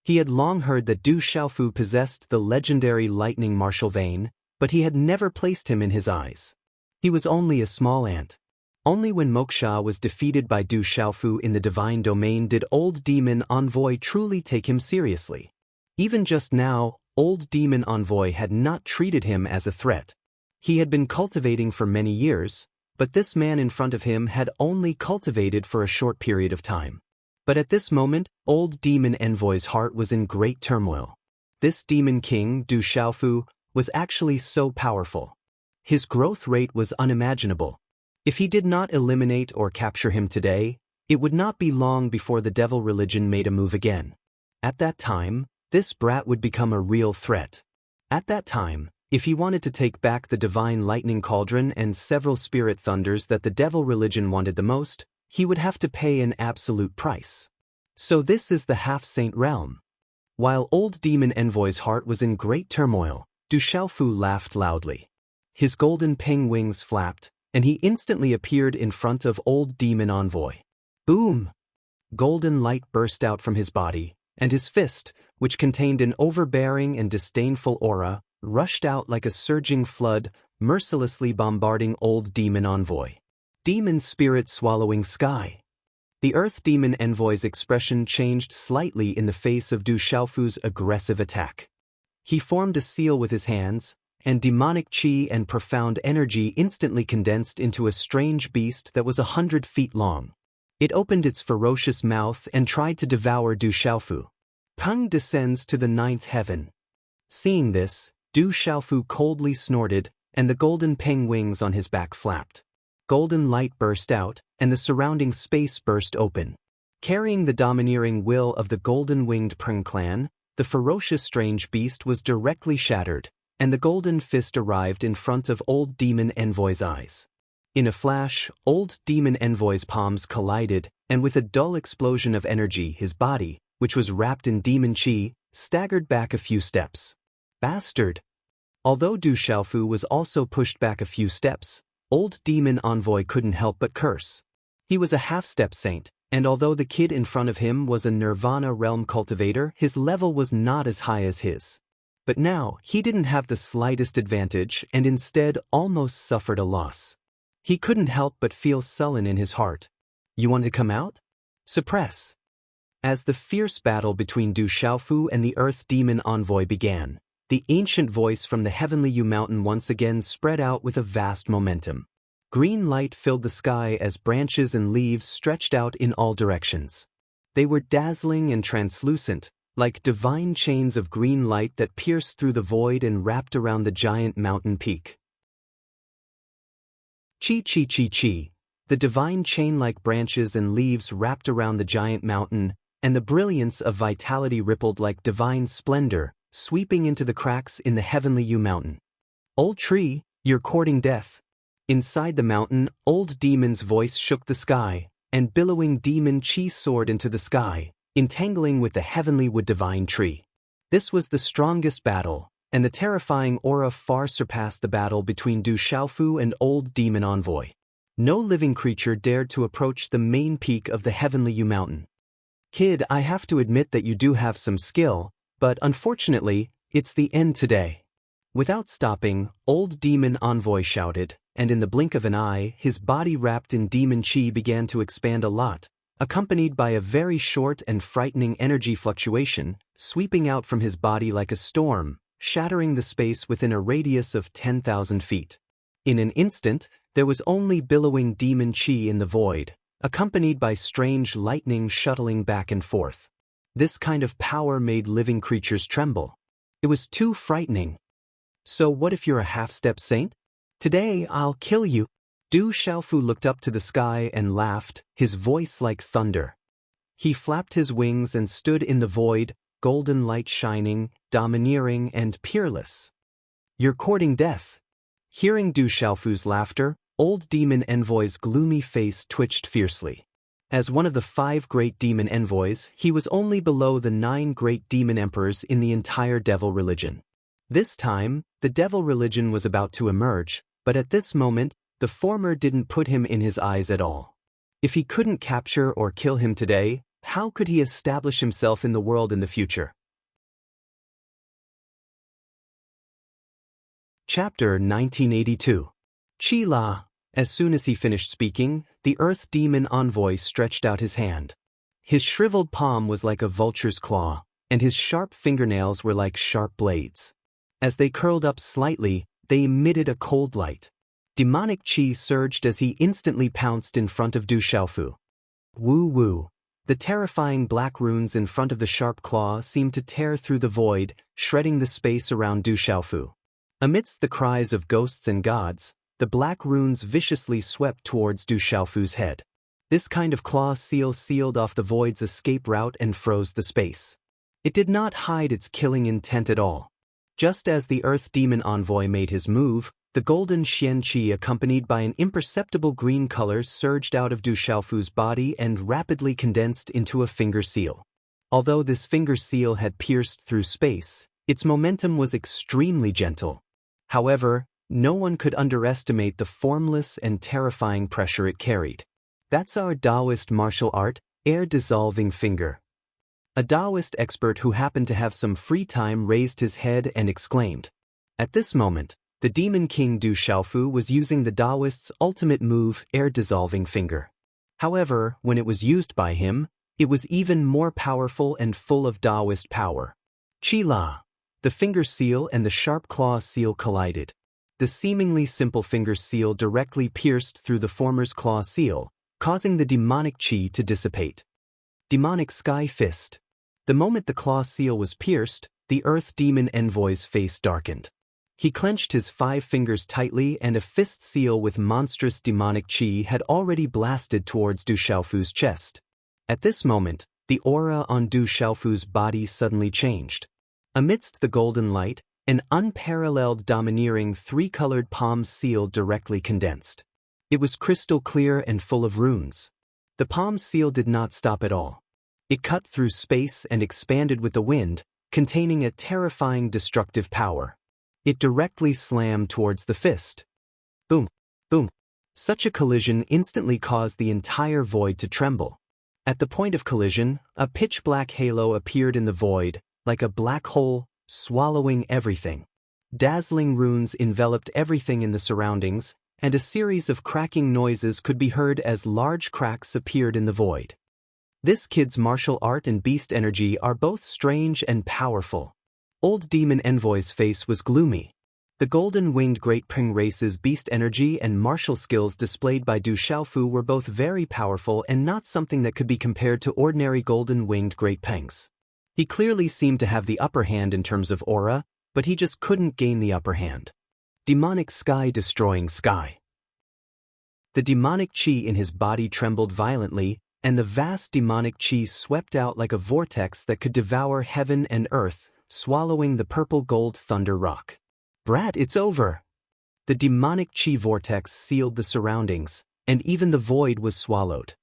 He had long heard that Du Xiaofu possessed the legendary lightning martial vein, but he had never placed him in his eyes. He was only a small ant. Only when Moksha was defeated by Du Xiaofu in the divine domain did Old Demon Envoy truly take him seriously. Even just now, Old Demon Envoy had not treated him as a threat. He had been cultivating for many years, but this man in front of him had only cultivated for a short period of time. But at this moment, Old Demon Envoy's heart was in great turmoil. This Demon King, Du Xiaofu, was actually so powerful. His growth rate was unimaginable. If he did not eliminate or capture him today, it would not be long before the devil religion made a move again. At that time, this brat would become a real threat. At that time, if he wanted to take back the divine lightning cauldron and several spirit thunders that the devil religion wanted the most, he would have to pay an absolute price. So this is the half-saint realm. While Old Demon Envoy's heart was in great turmoil, Du Xiaofu laughed loudly. His golden peng wings flapped, and he instantly appeared in front of Old Demon Envoy. Boom! Golden light burst out from his body, and his fist, which contained an overbearing and disdainful aura, rushed out like a surging flood, mercilessly bombarding Old Demon Envoy. demon spirit swallowing sky. The Earth Demon Envoy's expression changed slightly in the face of Du Xiaofu's aggressive attack. He formed a seal with his hands, and demonic qi and profound energy instantly condensed into a strange beast that was 100 feet long. It opened its ferocious mouth and tried to devour Du Xiaofu. Peng descends to the 9th heaven. Seeing this, Du Xiaofu coldly snorted, and the golden peng wings on his back flapped. Golden light burst out, and the surrounding space burst open. Carrying the domineering will of the golden-winged Peng clan, the ferocious strange beast was directly shattered, and the golden fist arrived in front of Old Demon Envoy's eyes. In a flash, Old Demon Envoy's palms collided, and with a dull explosion of energy his body, which was wrapped in demon qi, staggered back a few steps. Bastard! Although Du Xiaofu was also pushed back a few steps, Old Demon Envoy couldn't help but curse. He was a half-step saint, and although the kid in front of him was a Nirvana realm cultivator, his level was not as high as his. But now, he didn't have the slightest advantage and instead almost suffered a loss. He couldn't help but feel sullen in his heart. You want to come out? Suppress. As the fierce battle between Du Xiaofu and the Earth Demon Envoy began, the ancient voice from the heavenly Yu Mountain once again spread out with a vast momentum. Green light filled the sky as branches and leaves stretched out in all directions. They were dazzling and translucent, like divine chains of green light that pierced through the void and wrapped around the giant mountain peak. Chi chi chi chi, the divine chain-like branches and leaves wrapped around the giant mountain, and the brilliance of vitality rippled like divine splendor, sweeping into the cracks in the heavenly Yu Mountain. Old tree, you're courting death. Inside the mountain, Old Demon's voice shook the sky, and billowing demon qi soared into the sky, entangling with the heavenly wood divine tree. This was the strongest battle, and the terrifying aura far surpassed the battle between Du Xiaofu and Old Demon Envoy. No living creature dared to approach the main peak of the heavenly Yu Mountain. Kid, I have to admit that you do have some skill, but unfortunately, it's the end today. Without stopping, Old Demon Envoy shouted, and in the blink of an eye, his body wrapped in demon qi began to expand a lot, accompanied by a very short and frightening energy fluctuation, sweeping out from his body like a storm, shattering the space within a radius of 10,000 feet. In an instant, there was only billowing demon qi in the void, accompanied by strange lightning shuttling back and forth. This kind of power made living creatures tremble. It was too frightening. So what if you're a half-step saint? Today I'll kill you. Du Xiaofu looked up to the sky and laughed, his voice like thunder. He flapped his wings and stood in the void, golden light shining, domineering and peerless. You're courting death. Hearing Du Xiaofu's laughter, Old Demon Envoy's gloomy face twitched fiercely. As one of the 5 great demon envoys, he was only below the 9 great demon emperors in the entire devil religion. This time, the devil religion was about to emerge, but at this moment, the former didn't put him in his eyes at all. If he couldn't capture or kill him today, how could he establish himself in the world in the future? Chapter 1982. Qi-La. As soon as he finished speaking, the Earth Demon Envoy stretched out his hand. His shriveled palm was like a vulture's claw, and his sharp fingernails were like sharp blades. As they curled up slightly, they emitted a cold light. Demonic qi surged as he instantly pounced in front of Du Xiaofu. Woo-woo. The terrifying black runes in front of the sharp claw seemed to tear through the void, shredding the space around Du Xiaofu. Amidst the cries of ghosts and gods, the black runes viciously swept towards Du Xiaofu's head. This kind of claw seal sealed off the void's escape route and froze the space. It did not hide its killing intent at all. Just as the Earth Demon Envoy made his move, the golden Xian Qi accompanied by an imperceptible green color surged out of Du Xiaofu's body and rapidly condensed into a finger seal. Although this finger seal had pierced through space, its momentum was extremely gentle. However, no one could underestimate the formless and terrifying pressure it carried. That's our Taoist martial art, air-dissolving finger. A Taoist expert who happened to have some free time raised his head and exclaimed. At this moment, The Demon King Du Xiaofu was using the Taoist's ultimate move, air-dissolving finger. However, when it was used by him, it was even more powerful and full of Taoist power. Qi La. The finger seal and the sharp claw seal collided. The seemingly simple finger seal directly pierced through the former's claw seal, causing the demonic qi to dissipate. Demonic Sky Fist. The moment the claw seal was pierced, the Earth Demon Envoy's face darkened. He clenched his 5 fingers tightly and a fist seal with monstrous demonic qi had already blasted towards Du Xiaofu's chest. At this moment, the aura on Du Xiaofu's body suddenly changed. Amidst the golden light, an unparalleled domineering 3-colored palm seal directly condensed. It was crystal clear and full of runes. The palm seal did not stop at all. It cut through space and expanded with the wind, containing a terrifying destructive power. It directly slammed towards the fist. Boom, boom. Such a collision instantly caused the entire void to tremble. At the point of collision, a pitch-black halo appeared in the void, like a black hole, swallowing everything. Dazzling runes enveloped everything in the surroundings, and a series of cracking noises could be heard as large cracks appeared in the void. This kid's martial art and beast energy are both strange and powerful. Old Demon Envoy's face was gloomy. The golden-winged Great Peng race's beast energy and martial skills displayed by Du Xiaofu were both very powerful and not something that could be compared to ordinary golden-winged Great Pengs. He clearly seemed to have the upper hand in terms of aura, but he just couldn't gain the upper hand. Demonic Sky Destroying Sky. The demonic qi in his body trembled violently, and the vast demonic qi swept out like a vortex that could devour heaven and earth, swallowing the purple gold thunder rock. Brat, it's over! The demonic qi vortex sealed the surroundings, and even the void was swallowed.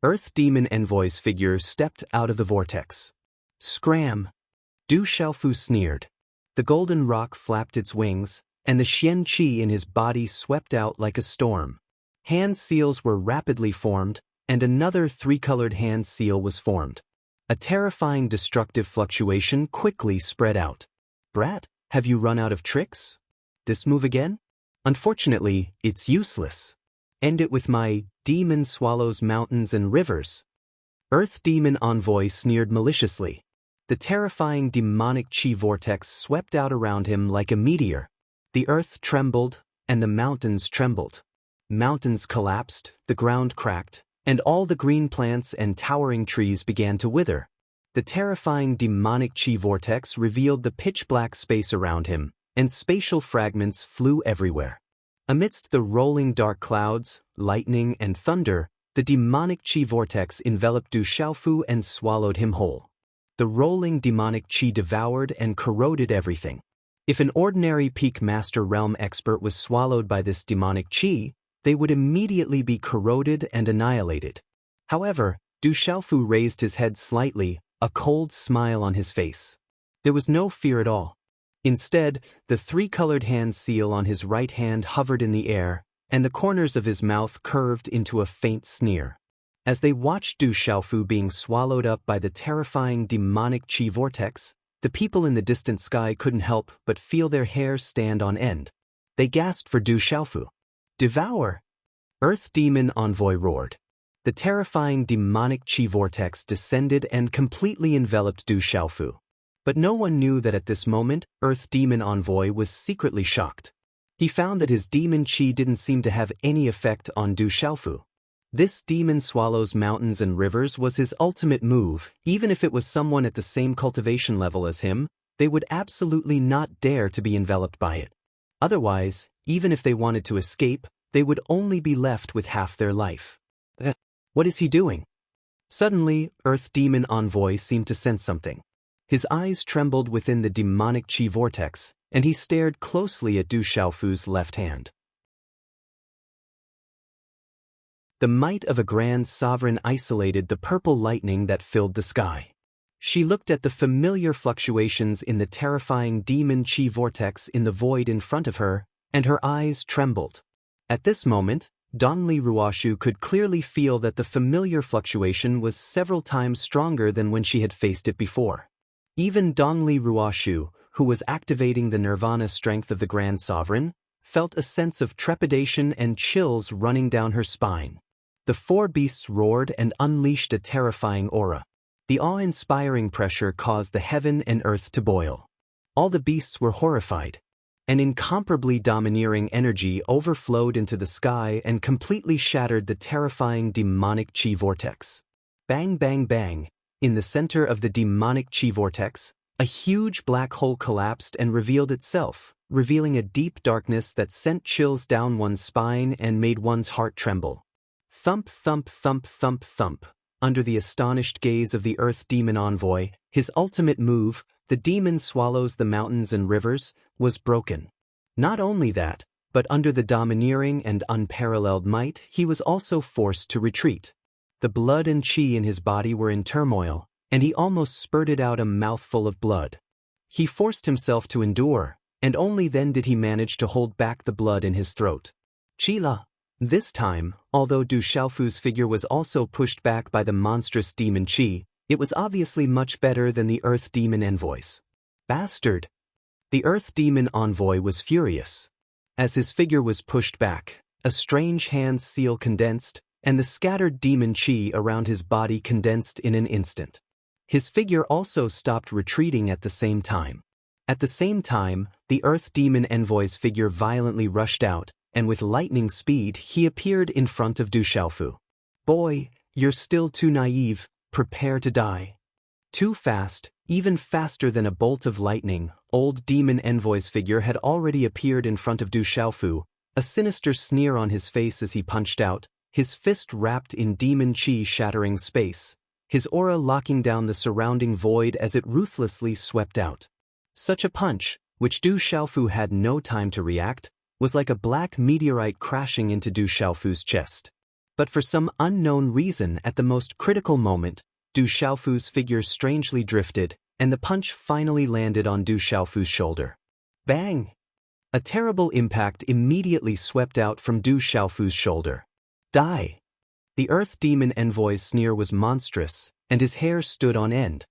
Earth Demon Envoy's figure stepped out of the vortex. Scram! Du Xiaofu sneered. The golden rock flapped its wings, and the Xian qi in his body swept out like a storm. Hand seals were rapidly formed, and another 3-colored hand seal was formed. A terrifying destructive fluctuation quickly spread out. Brat, have you run out of tricks? This move again? Unfortunately, it's useless. End it with my demon swallows mountains and rivers. Earth Demon Envoy sneered maliciously. The terrifying demonic qi vortex swept out around him like a meteor. The earth trembled, and the mountains trembled. Mountains collapsed, the ground cracked, and all the green plants and towering trees began to wither. The terrifying demonic qi vortex revealed the pitch-black space around him, and spatial fragments flew everywhere. Amidst the rolling dark clouds, lightning, and thunder, the demonic qi vortex enveloped Du Xiaofu and swallowed him whole. The rolling demonic qi devoured and corroded everything. If an ordinary peak Master Realm expert was swallowed by this demonic qi, they would immediately be corroded and annihilated. However, Du Xiaofu raised his head slightly, a cold smile on his face. There was no fear at all. Instead, the 3-colored hand seal on his right hand hovered in the air, and the corners of his mouth curved into a faint sneer. As they watched Du Xiaofu being swallowed up by the terrifying demonic qi vortex, the people in the distant sky couldn't help but feel their hair stand on end. They gasped for Du Xiaofu. Devour! Earth Demon Envoy roared. The terrifying demonic qi vortex descended and completely enveloped Du Xiaofu. But no one knew that at this moment, Earth Demon Envoy was secretly shocked. He found that his demon qi didn't seem to have any effect on Du Xiaofu. This demon swallows mountains and rivers was his ultimate move. Even if it was someone at the same cultivation level as him, they would absolutely not dare to be enveloped by it. Otherwise, even if they wanted to escape, they would only be left with half their life. What is he doing? Suddenly, Earth Demon Envoy seemed to sense something. His eyes trembled within the demonic qi vortex, and he stared closely at Du Xiaofu's left hand. The might of a grand sovereign isolated the purple lightning that filled the sky. She looked at the familiar fluctuations in the terrifying demon qi vortex in the void in front of her, and her eyes trembled. At this moment, Donli Ruoshu could clearly feel that the familiar fluctuation was several times stronger than when she had faced it before. Even Donli Ruoshu, who was activating the nirvana strength of the Grand Sovereign, felt a sense of trepidation and chills running down her spine. The four beasts roared and unleashed a terrifying aura. The awe-inspiring pressure caused the heaven and earth to boil. All the beasts were horrified. An incomparably domineering energy overflowed into the sky and completely shattered the terrifying demonic chi vortex. Bang, bang, bang. In the center of the demonic chi vortex, a huge black hole collapsed and revealed itself, revealing a deep darkness that sent chills down one's spine and made one's heart tremble. Thump, thump, thump, thump, thump. Under the astonished gaze of the Earth Demon Envoy, his ultimate move, the demon swallows the mountains and rivers, was broken. Not only that, but under the domineering and unparalleled might, he was also forced to retreat. The blood and chi in his body were in turmoil, and he almost spurted out a mouthful of blood. He forced himself to endure, and only then did he manage to hold back the blood in his throat. Chila. This time, although Du Xiaofu's figure was also pushed back by the monstrous demon chi, it was obviously much better than the Earth Demon Envoy's. Bastard! The Earth Demon Envoy was furious. As his figure was pushed back, a strange hand seal condensed, and the scattered demon chi around his body condensed in an instant. His figure also stopped retreating at the same time. At the same time, the Earth Demon Envoy's figure violently rushed out, and with lightning speed he appeared in front of Du Xiaofu. Boy, you're still too naive, prepare to die. Too fast, even faster than a bolt of lightning, old Demon Envoy's figure had already appeared in front of Du Xiaofu, a sinister sneer on his face as he punched out, his fist wrapped in demon chi shattering space, his aura locking down the surrounding void as it ruthlessly swept out. Such a punch, which Du Xiaofu had no time to react, was like a black meteorite crashing into Du Xiaofu's chest. But for some unknown reason at the most critical moment, Du Xiaofu's figure strangely drifted, and the punch finally landed on Du Xiaofu's shoulder. Bang! A terrible impact immediately swept out from Du Xiaofu's shoulder. Die! The Earth Demon Envoy's sneer was monstrous, and his hair stood on end.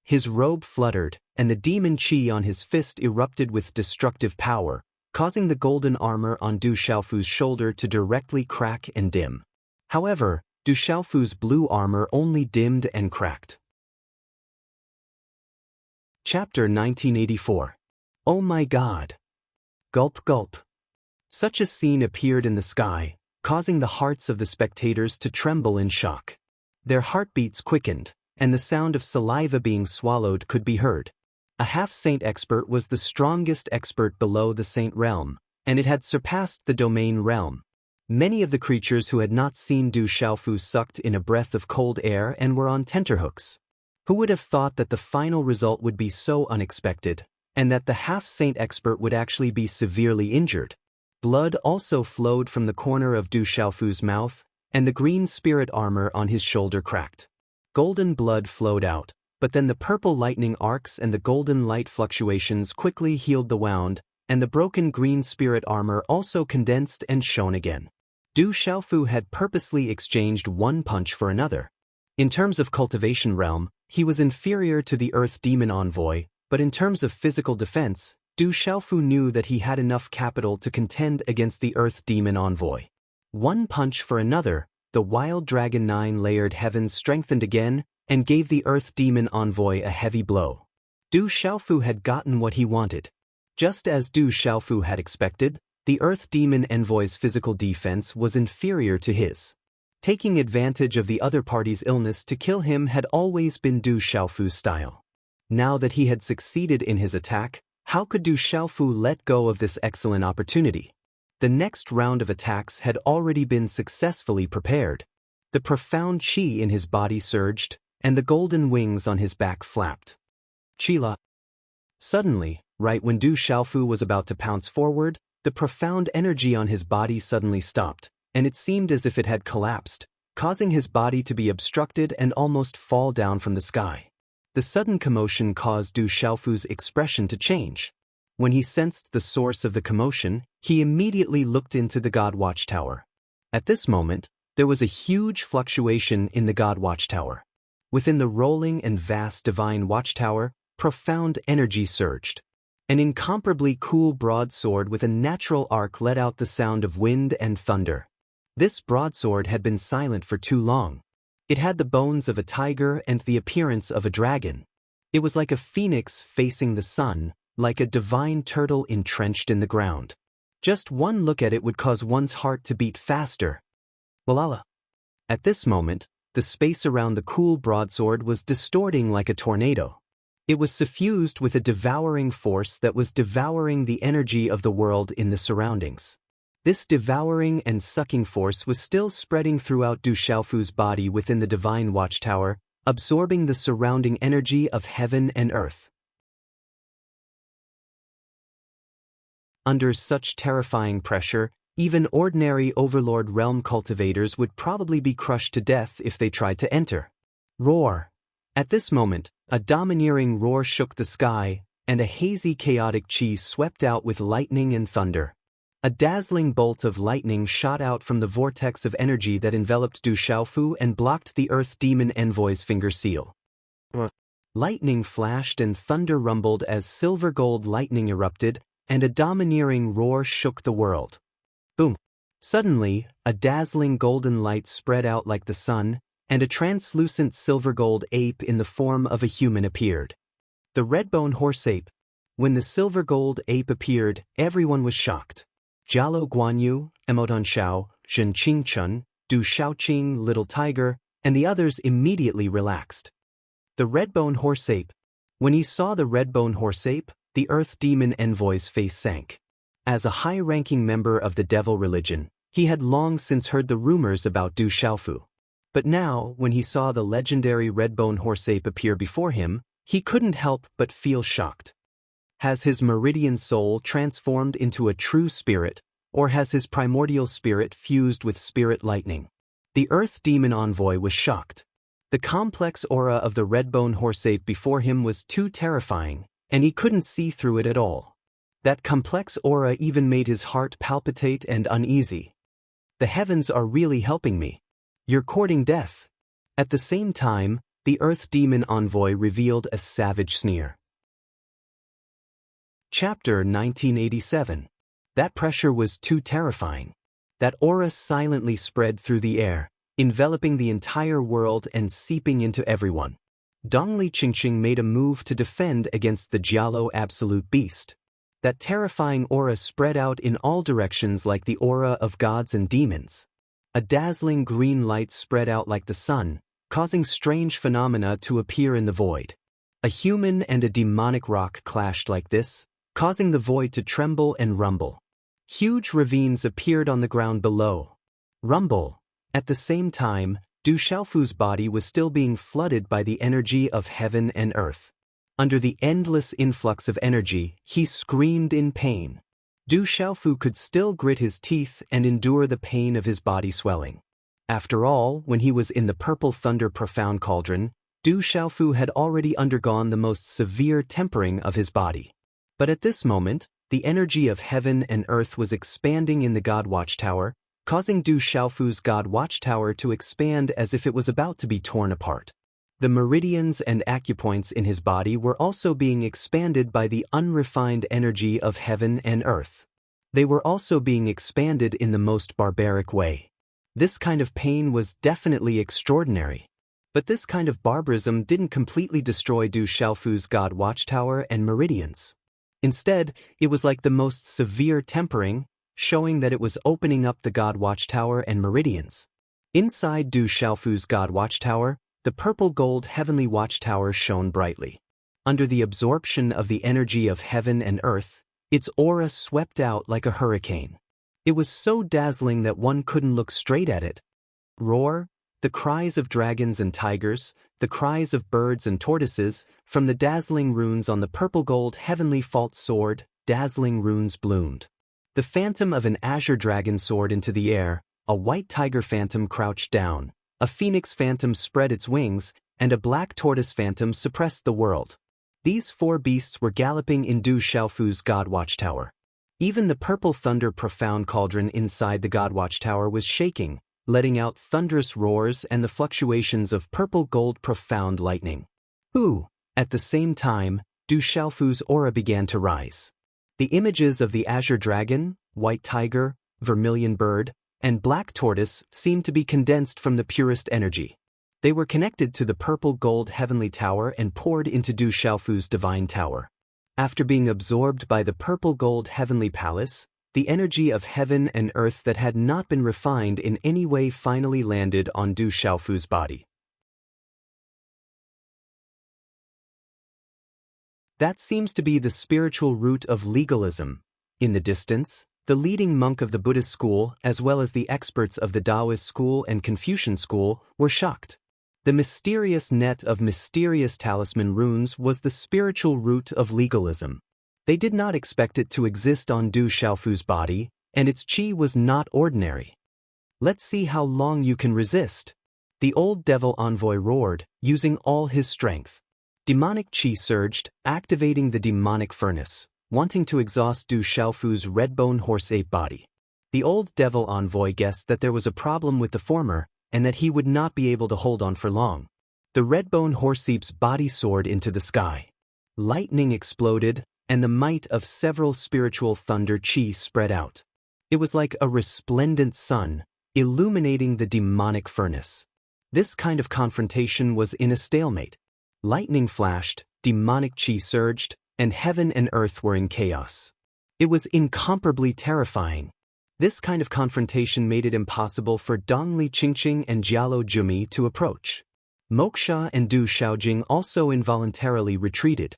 His robe fluttered, and the demon chi on his fist erupted with destructive power, causing the golden armor on Du Xiaofu's shoulder to directly crack and dim. However, Du Xiaofu's blue armor only dimmed and cracked. Chapter 1984. Oh my God! Gulp gulp. Such a scene appeared in the sky, causing the hearts of the spectators to tremble in shock. Their heartbeats quickened, and the sound of saliva being swallowed could be heard. A half-saint expert was the strongest expert below the saint realm, and it had surpassed the domain realm. Many of the creatures who had not seen Du Xiaofu sucked in a breath of cold air and were on tenterhooks. Who would have thought that the final result would be so unexpected, and that the half-saint expert would actually be severely injured? Blood also flowed from the corner of Du Xiaofu's mouth, and the green spirit armor on his shoulder cracked. Golden blood flowed out, but then the purple lightning arcs and the golden light fluctuations quickly healed the wound, and the broken green spirit armor also condensed and shone again. Du Xiaofu had purposely exchanged one punch for another. In terms of cultivation realm, he was inferior to the Earth Demon Envoy, but in terms of physical defense, Du Xiaofu knew that he had enough capital to contend against the Earth Demon Envoy. One punch for another, the Wild Dragon 9-layered heavens strengthened again, and gave the Earth Demon Envoy a heavy blow. Du Xiaofu had gotten what he wanted. Just as Du Xiaofu had expected, the Earth Demon Envoy's physical defense was inferior to his. Taking advantage of the other party's illness to kill him had always been Du Xiaofu's style. Now that he had succeeded in his attack, how could Du Xiaofu let go of this excellent opportunity? The next round of attacks had already been successfully prepared. The profound chi in his body surged, and the golden wings on his back flapped. Chila. Suddenly, right when Du Xiaofu was about to pounce forward, the profound energy on his body suddenly stopped, and it seemed as if it had collapsed, causing his body to be obstructed and almost fall down from the sky. The sudden commotion caused Du Xiaofu's expression to change. When he sensed the source of the commotion, he immediately looked into the God Watchtower. At this moment, there was a huge fluctuation in the God Watchtower. Within the rolling and vast divine watchtower, profound energy surged. An incomparably cool broadsword with a natural arc let out the sound of wind and thunder. This broadsword had been silent for too long. It had the bones of a tiger and the appearance of a dragon. It was like a phoenix facing the sun, like a divine turtle entrenched in the ground. Just one look at it would cause one's heart to beat faster. Walala. At this moment, the space around the cool broadsword was distorting like a tornado. It was suffused with a devouring force that was devouring the energy of the world in the surroundings. This devouring and sucking force was still spreading throughout Du Xiaofu's body within the divine watchtower, absorbing the surrounding energy of heaven and earth. Under such terrifying pressure, even ordinary overlord realm cultivators would probably be crushed to death if they tried to enter. Roar! At this moment, a domineering roar shook the sky, and a hazy chaotic chi swept out with lightning and thunder. A dazzling bolt of lightning shot out from the vortex of energy that enveloped Du Xiaofu and blocked the Earth Demon Envoy's finger seal. Lightning flashed and thunder rumbled as silver gold lightning erupted, and a domineering roar shook the world. Boom! Suddenly, a dazzling golden light spread out like the sun, and a translucent silver gold ape in the form of a human appeared. The red-bone horse ape. When the silver gold ape appeared, everyone was shocked. Jialo Guanyu, Emoton Xiao, Zhen Qingchun, Du Xiaoqing, Little Tiger, and the others immediately relaxed. The red-bone horse ape. When he saw the red-bone horse ape, the Earth Demon Envoy's face sank. As a high-ranking member of the devil religion, he had long since heard the rumors about Du Xiaofu. But now, when he saw the legendary red-bone horse ape appear before him, he couldn't help but feel shocked. Has his meridian soul transformed into a true spirit, or has his primordial spirit fused with spirit lightning? The Earth Demon Envoy was shocked. The complex aura of the red-bone horse ape before him was too terrifying, and he couldn't see through it at all. That complex aura even made his heart palpitate and uneasy. The heavens are really helping me. You're courting death. At the same time, the Earth Demon Envoy revealed a savage sneer. Chapter 1987. That pressure was too terrifying. That aura silently spread through the air, enveloping the entire world and seeping into everyone. Dongli Qingqing made a move to defend against the Jialo Absolute Beast. That terrifying aura spread out in all directions like the aura of gods and demons. A dazzling green light spread out like the sun, causing strange phenomena to appear in the void. A human and a demonic rock clashed like this, causing the void to tremble and rumble. Huge ravines appeared on the ground below. Rumble. At the same time, Du Xiaofu's body was still being flooded by the energy of heaven and earth. Under the endless influx of energy, he screamed in pain. Du Xiaofu could still grit his teeth and endure the pain of his body swelling. After all, when he was in the Purple Thunder Profound Cauldron, Du Xiaofu had already undergone the most severe tempering of his body. But at this moment, the energy of heaven and earth was expanding in the God Watchtower, causing Du Xiaofu's God Watchtower to expand as if it was about to be torn apart. The meridians and acupoints in his body were also being expanded by the unrefined energy of heaven and earth. They were also being expanded in the most barbaric way. This kind of pain was definitely extraordinary. But this kind of barbarism didn't completely destroy Du Xiaofu's God Watchtower and meridians. Instead, it was like the most severe tempering, showing that it was opening up the God Watchtower and meridians. Inside Du Xiaofu's God Watchtower, the purple gold heavenly watchtower shone brightly. Under the absorption of the energy of heaven and earth, its aura swept out like a hurricane. It was so dazzling that one couldn't look straight at it. Roar, the cries of dragons and tigers, the cries of birds and tortoises, from the dazzling runes on the purple gold heavenly fault sword, dazzling runes bloomed. The phantom of an azure dragon soared into the air, a white tiger phantom crouched down. A phoenix phantom spread its wings, and a black tortoise phantom suppressed the world. These four beasts were galloping in Du Xiaofu's God Watchtower. Even the Purple Thunder Profound Cauldron inside the God Watchtower was shaking, letting out thunderous roars and the fluctuations of purple gold profound lightning. At the same time, Du Xiaofu's aura began to rise. The images of the azure dragon, white tiger, vermilion bird, and black tortoise seemed to be condensed from the purest energy. They were connected to the purple-gold heavenly tower and poured into Du Xiaofu's divine tower. After being absorbed by the purple-gold heavenly palace, the energy of heaven and earth that had not been refined in any way finally landed on Du Xiaofu's body. That seems to be the spiritual root of legalism. In the distance, the leading monk of the Buddhist school, as well as the experts of the Taoist school and Confucian school, were shocked. The mysterious net of mysterious talisman runes was the spiritual root of legalism. They did not expect it to exist on Du Xiaofu's body, and its qi was not ordinary. Let's see how long you can resist. The old devil envoy roared, using all his strength. Demonic qi surged, activating the demonic furnace, wanting to exhaust Du Xiaofu's red-bone horse-ape body. The old devil envoy guessed that there was a problem with the former, and that he would not be able to hold on for long. The red-bone horse-ape's body soared into the sky. Lightning exploded, and the might of several spiritual thunder qi spread out. It was like a resplendent sun, illuminating the demonic furnace. This kind of confrontation was in a stalemate. Lightning flashed, demonic qi surged, and heaven and earth were in chaos. It was incomparably terrifying. This kind of confrontation made it impossible for Dongli Qingqing and Jialo Jumi to approach. Moksha and Du Xiaojing also involuntarily retreated.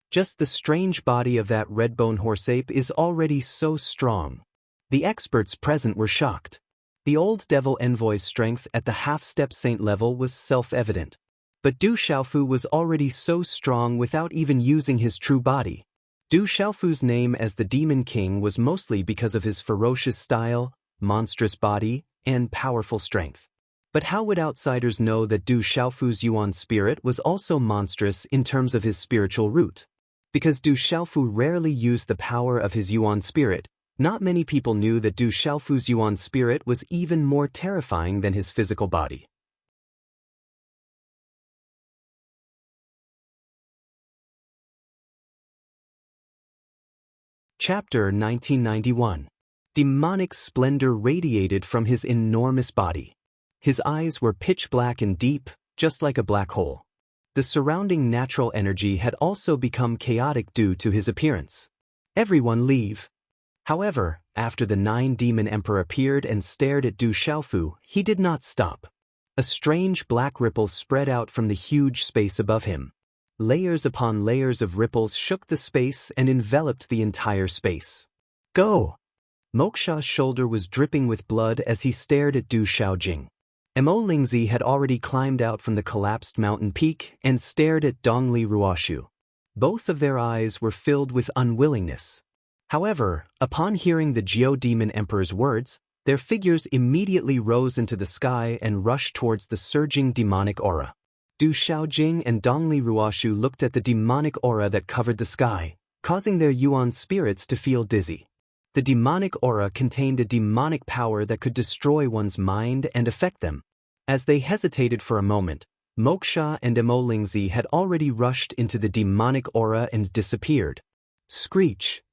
Just the strange body of that red-bone horse-ape is already so strong. The experts present were shocked. The old devil envoy's strength at the half-step saint level was self-evident. But Du Xiaofu was already so strong without even using his true body. Du Xiaofu's name as the Demon King was mostly because of his ferocious style, monstrous body, and powerful strength. But how would outsiders know that Du Xiaofu's Yuan spirit was also monstrous in terms of his spiritual root? Because Du Xiaofu rarely used the power of his Yuan spirit, not many people knew that Du Xiaofu's Yuan spirit was even more terrifying than his physical body. Chapter 1991. Demonic splendor radiated from his enormous body. His eyes were pitch black and deep, just like a black hole. The surrounding natural energy had also become chaotic due to his appearance. Everyone leave. However, after the 9-demon emperor appeared and stared at Du Xiaofu, he did not stop. A strange black ripple spread out from the huge space above him. Layers upon layers of ripples shook the space and enveloped the entire space. Go! Moksha's shoulder was dripping with blood as he stared at Du Xiaojing. Mo Lingzi had already climbed out from the collapsed mountain peak and stared at Dongli Ruoshu. Both of their eyes were filled with unwillingness. However, upon hearing the Geodemon Emperor's words, their figures immediately rose into the sky and rushed towards the surging demonic aura. Du Xiaojing and Dongli Ruoshu looked at the demonic aura that covered the sky, causing their Yuan spirits to feel dizzy. The demonic aura contained a demonic power that could destroy one's mind and affect them. As they hesitated for a moment, Moksha and Mo Lingzi had already rushed into the demonic aura and disappeared. Screech!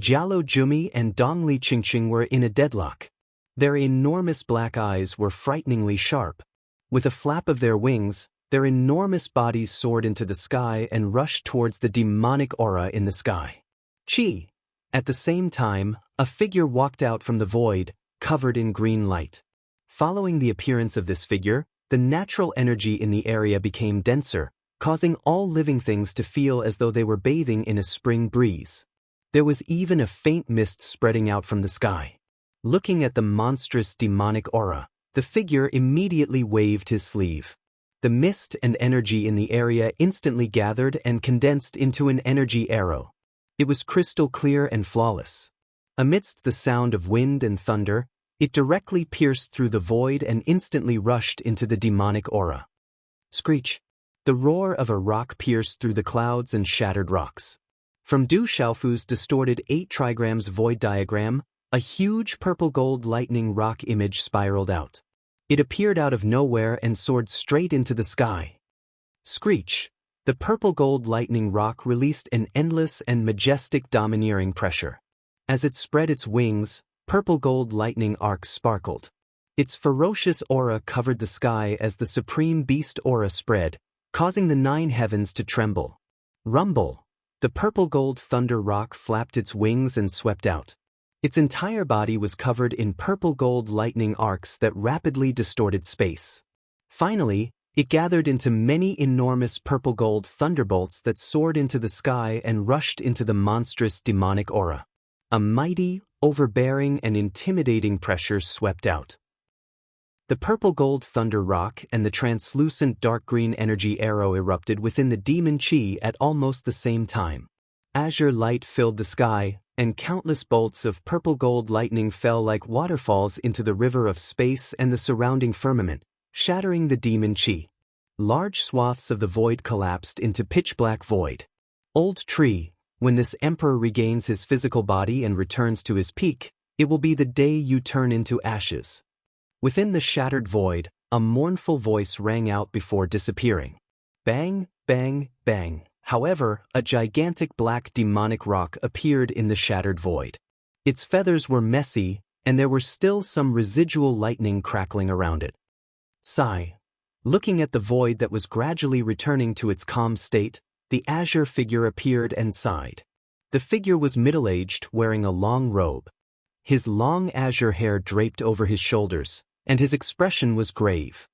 Jialo Jumi and Dongli Qingqing were in a deadlock. Their enormous black eyes were frighteningly sharp. With a flap of their wings, their enormous bodies soared into the sky and rushed towards the demonic aura in the sky. Chi! At the same time, a figure walked out from the void, covered in green light. Following the appearance of this figure, the natural energy in the area became denser, causing all living things to feel as though they were bathing in a spring breeze. There was even a faint mist spreading out from the sky. Looking at the monstrous demonic aura, the figure immediately waved his sleeve. The mist and energy in the area instantly gathered and condensed into an energy arrow. It was crystal clear and flawless. Amidst the sound of wind and thunder, it directly pierced through the void and instantly rushed into the demonic aura. Screech! The roar of a rock pierced through the clouds and shattered rocks. From Du Xiaofu's distorted 8 trigrams void diagram, a huge purple-gold lightning rock image spiraled out. It appeared out of nowhere and soared straight into the sky. Screech! The The purple gold lightning rock released an endless and majestic domineering pressure. As it spread its wings, purple gold lightning arcs sparkled. Its ferocious aura covered the sky as the supreme beast aura spread, causing the 9 heavens to tremble. Rumble! The purple gold thunder rock flapped its wings and swept out. Its entire body was covered in purple gold lightning arcs that rapidly distorted space. Finally, it gathered into many enormous purple gold thunderbolts that soared into the sky and rushed into the monstrous demonic aura. A mighty, overbearing and intimidating pressure swept out. The purple gold thunder rock and the translucent dark green energy arrow erupted within the demon chi at almost the same time. Azure light filled the sky, and countless bolts of purple gold lightning fell like waterfalls into the river of space and the surrounding firmament, shattering the demon chi. Large swaths of the void collapsed into pitch-black void. Old tree, when this emperor regains his physical body and returns to his peak, it will be the day you turn into ashes. Within the shattered void, a mournful voice rang out before disappearing. Bang, bang, bang. However, a gigantic black demonic rock appeared in the shattered void. Its feathers were messy, and there were still some residual lightning crackling around it. Sigh. Looking at the void that was gradually returning to its calm state, the azure figure appeared and sighed. The figure was middle-aged, wearing a long robe. His long azure hair draped over his shoulders, and his expression was grave.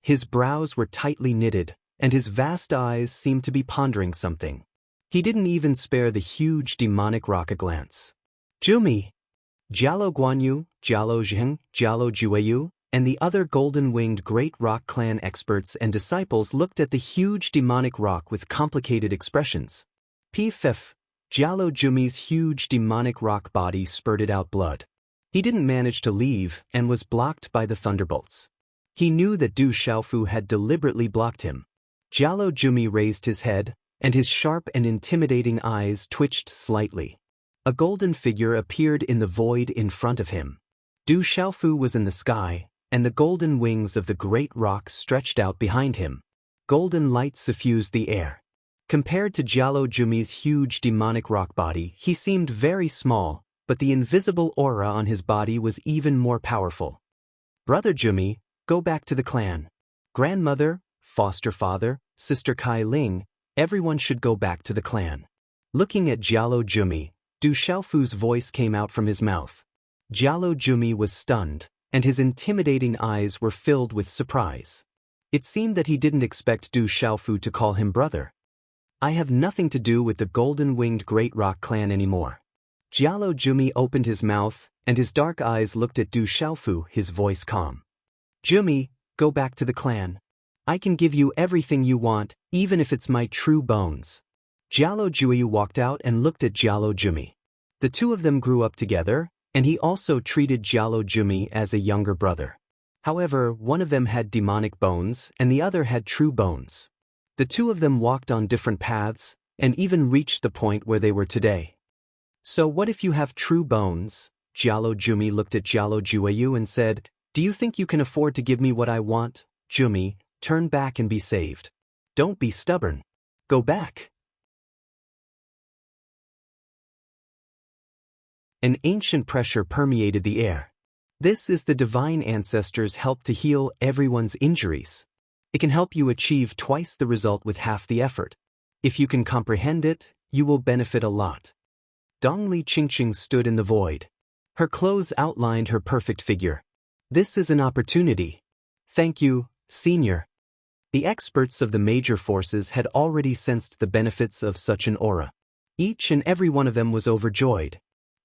His brows were tightly knitted, and his vast eyes seemed to be pondering something. He didn't even spare the huge demonic rock a glance. Jumi! Jialo Guanyu, Jialo Zheng, Jialo Jueyu, and the other golden-winged Great Rock Clan experts and disciples looked at the huge demonic rock with complicated expressions. Pfff, Jialo Jumi's huge demonic rock body spurted out blood. He didn't manage to leave and was blocked by the thunderbolts. He knew that Du Xiaofu had deliberately blocked him. Jialo Jumi raised his head, and his sharp and intimidating eyes twitched slightly. A golden figure appeared in the void in front of him. Du Xiaofu was in the sky, and the golden wings of the great rock stretched out behind him. Golden light suffused the air. Compared to Jialo Jumi's huge demonic rock body, he seemed very small, but the invisible aura on his body was even more powerful. Brother Jumi, go back to the clan. Grandmother, foster father, sister Kai Ling, everyone should go back to the clan. Looking at Jialo Jumi, Du Xiaofu's voice came out from his mouth. Jialo Jumi was stunned, and his intimidating eyes were filled with surprise. It seemed that he didn't expect Du Xiaofu to call him brother. I have nothing to do with the golden-winged Great Rock Clan anymore. Jialo Jumi opened his mouth, and his dark eyes looked at Du Xiaofu, his voice calm. Jumi, go back to the clan. I can give you everything you want, even if it's my true bones. Jialo Jueyu walked out and looked at Jialo Jumi. The two of them grew up together, and he also treated Jialo Jumi as a younger brother. However, one of them had demonic bones, and the other had true bones. The two of them walked on different paths, and even reached the point where they were today. So what if you have true bones? Jialo Jumi looked at Jialo Jueyu and said, do you think you can afford to give me what I want? Jumi, turn back and be saved. Don't be stubborn. Go back. An ancient pressure permeated the air. This is the divine ancestors' help to heal everyone's injuries. It can help you achieve twice the result with half the effort. If you can comprehend it, you will benefit a lot. Dongli Qingqing stood in the void. Her clothes outlined her perfect figure. This is an opportunity. Thank you, Senior. The experts of the major forces had already sensed the benefits of such an aura. Each and every one of them was overjoyed.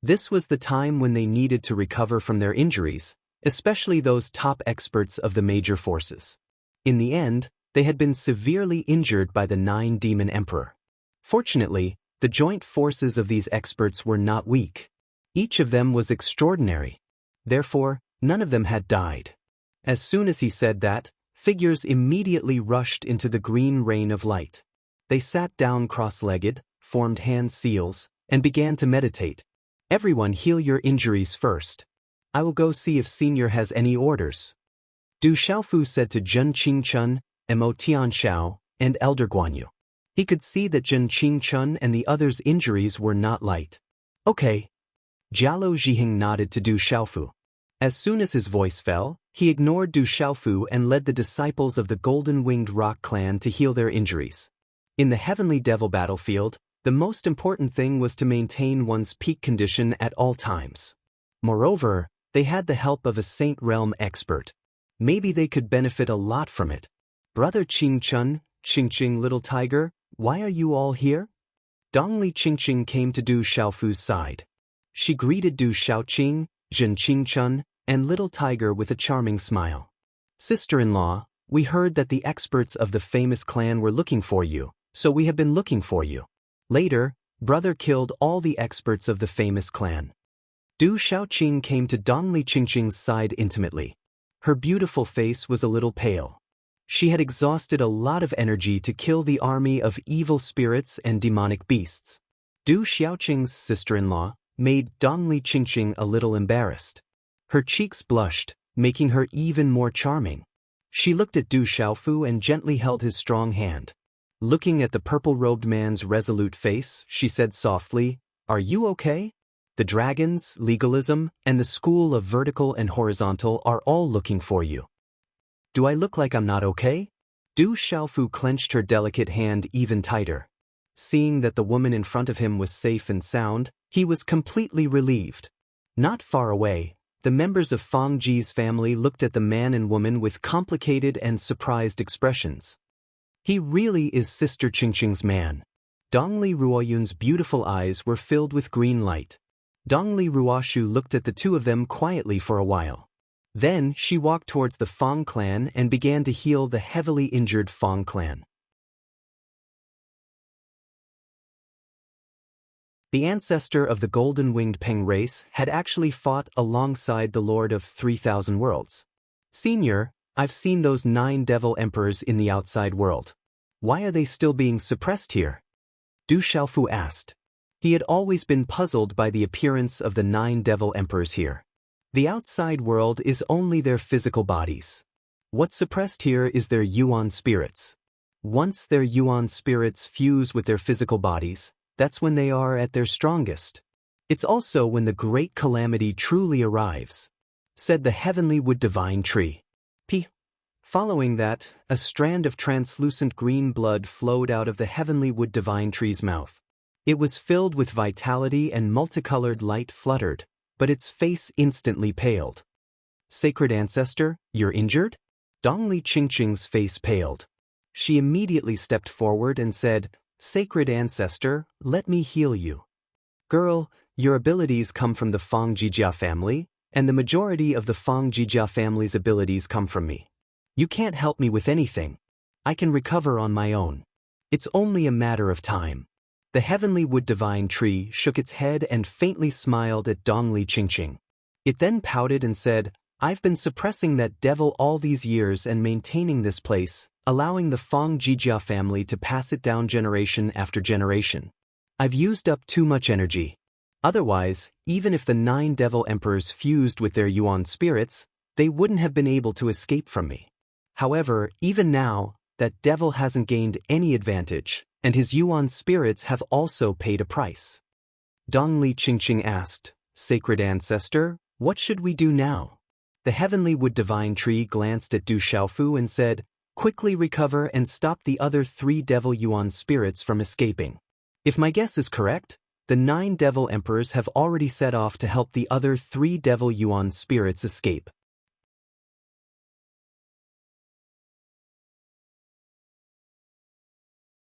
This was the time when they needed to recover from their injuries, especially those top experts of the major forces. In the end, they had been severely injured by the 9 Demon Emperor. Fortunately, the joint forces of these experts were not weak. Each of them was extraordinary. Therefore, none of them had died. As soon as he said that, figures immediately rushed into the green rain of light. They sat down cross-legged, formed hand seals, and began to meditate. Everyone heal your injuries first. I will go see if Senior has any orders. Du Xiaofu said to Zhen Qingchun, Mo Tianxiao, and Elder Guanyu. He could see that Zhen Qingchun and the others' injuries were not light. Okay. Jialo Zhiheng nodded to Du Xiaofu. As soon as his voice fell, he ignored Du Xiaofu and led the disciples of the Golden-Winged Rock clan to heal their injuries. In the Heavenly Devil battlefield, the most important thing was to maintain one's peak condition at all times. Moreover, they had the help of a Saint Realm expert. Maybe they could benefit a lot from it. Brother Qingchun, Qingqing little tiger, why are you all here? Dongli Qingqing came to Du Xiaofu's side. She greeted Du Xiaoqing, Zhen Qingchun, and little tiger with a charming smile. Sister-in-law, we heard that the experts of the famous clan were looking for you, so we have been looking for you. Later, brother killed all the experts of the famous clan. Du Xiaoqing came to Dongli Qingqing's side intimately. Her beautiful face was a little pale. She had exhausted a lot of energy to kill the army of evil spirits and demonic beasts. Du Xiaoqing's sister-in-law made Dongli Qingqing a little embarrassed. Her cheeks blushed, making her even more charming. She looked at Du Xiaofu and gently held his strong hand. Looking at the purple-robed man's resolute face, she said softly, "Are you okay? The dragons, legalism, and the school of vertical and horizontal are all looking for you." Do I look like I'm not okay? Du Xiaofu clenched her delicate hand even tighter. Seeing that the woman in front of him was safe and sound, he was completely relieved. Not far away, the members of Fang Ji's family looked at the man and woman with complicated and surprised expressions. He really is Sister Qingqing's man. Dongli Ruoyun's beautiful eyes were filled with green light. Dongli Ruoshu looked at the two of them quietly for a while. Then she walked towards the Fang clan and began to heal the heavily injured Fang clan. The ancestor of the golden-winged Peng race had actually fought alongside the Lord of 3,000 Worlds. Senior, I've seen those 9 devil emperors in the outside world. Why are they still being suppressed here? Du Xiaofu asked. He had always been puzzled by the appearance of the 9 devil emperors here. The outside world is only their physical bodies. What's suppressed here is their yuan spirits. Once their yuan spirits fuse with their physical bodies, that's when they are at their strongest. It's also when the great calamity truly arrives, said the heavenly wood divine tree. Following that, a strand of translucent green blood flowed out of the heavenly wood divine tree's mouth. It was filled with vitality and multicolored light fluttered, but its face instantly paled. Sacred ancestor, you're injured? Dongli Qingqing's face paled. She immediately stepped forward and said, Sacred ancestor, let me heal you. Girl, your abilities come from the Fang Jijia family, and the majority of the Fang Jijia family's abilities come from me. You can't help me with anything. I can recover on my own. It's only a matter of time. The heavenly wood divine tree shook its head and faintly smiled at Dongli Qingqing. It then pouted and said, I've been suppressing that devil all these years and maintaining this place, allowing the Fang Jijia family to pass it down generation after generation. I've used up too much energy. Otherwise, even if the 9 devil emperors fused with their yuan spirits, they wouldn't have been able to escape from me. However, even now, that devil hasn't gained any advantage, and his yuan spirits have also paid a price. Dongli Qingqing asked, Sacred ancestor, what should we do now? The heavenly wood divine tree glanced at Du Xiaofu and said, Quickly recover and stop the other 3 devil yuan spirits from escaping. If my guess is correct, the 9 devil emperors have already set off to help the other 3 devil yuan spirits escape.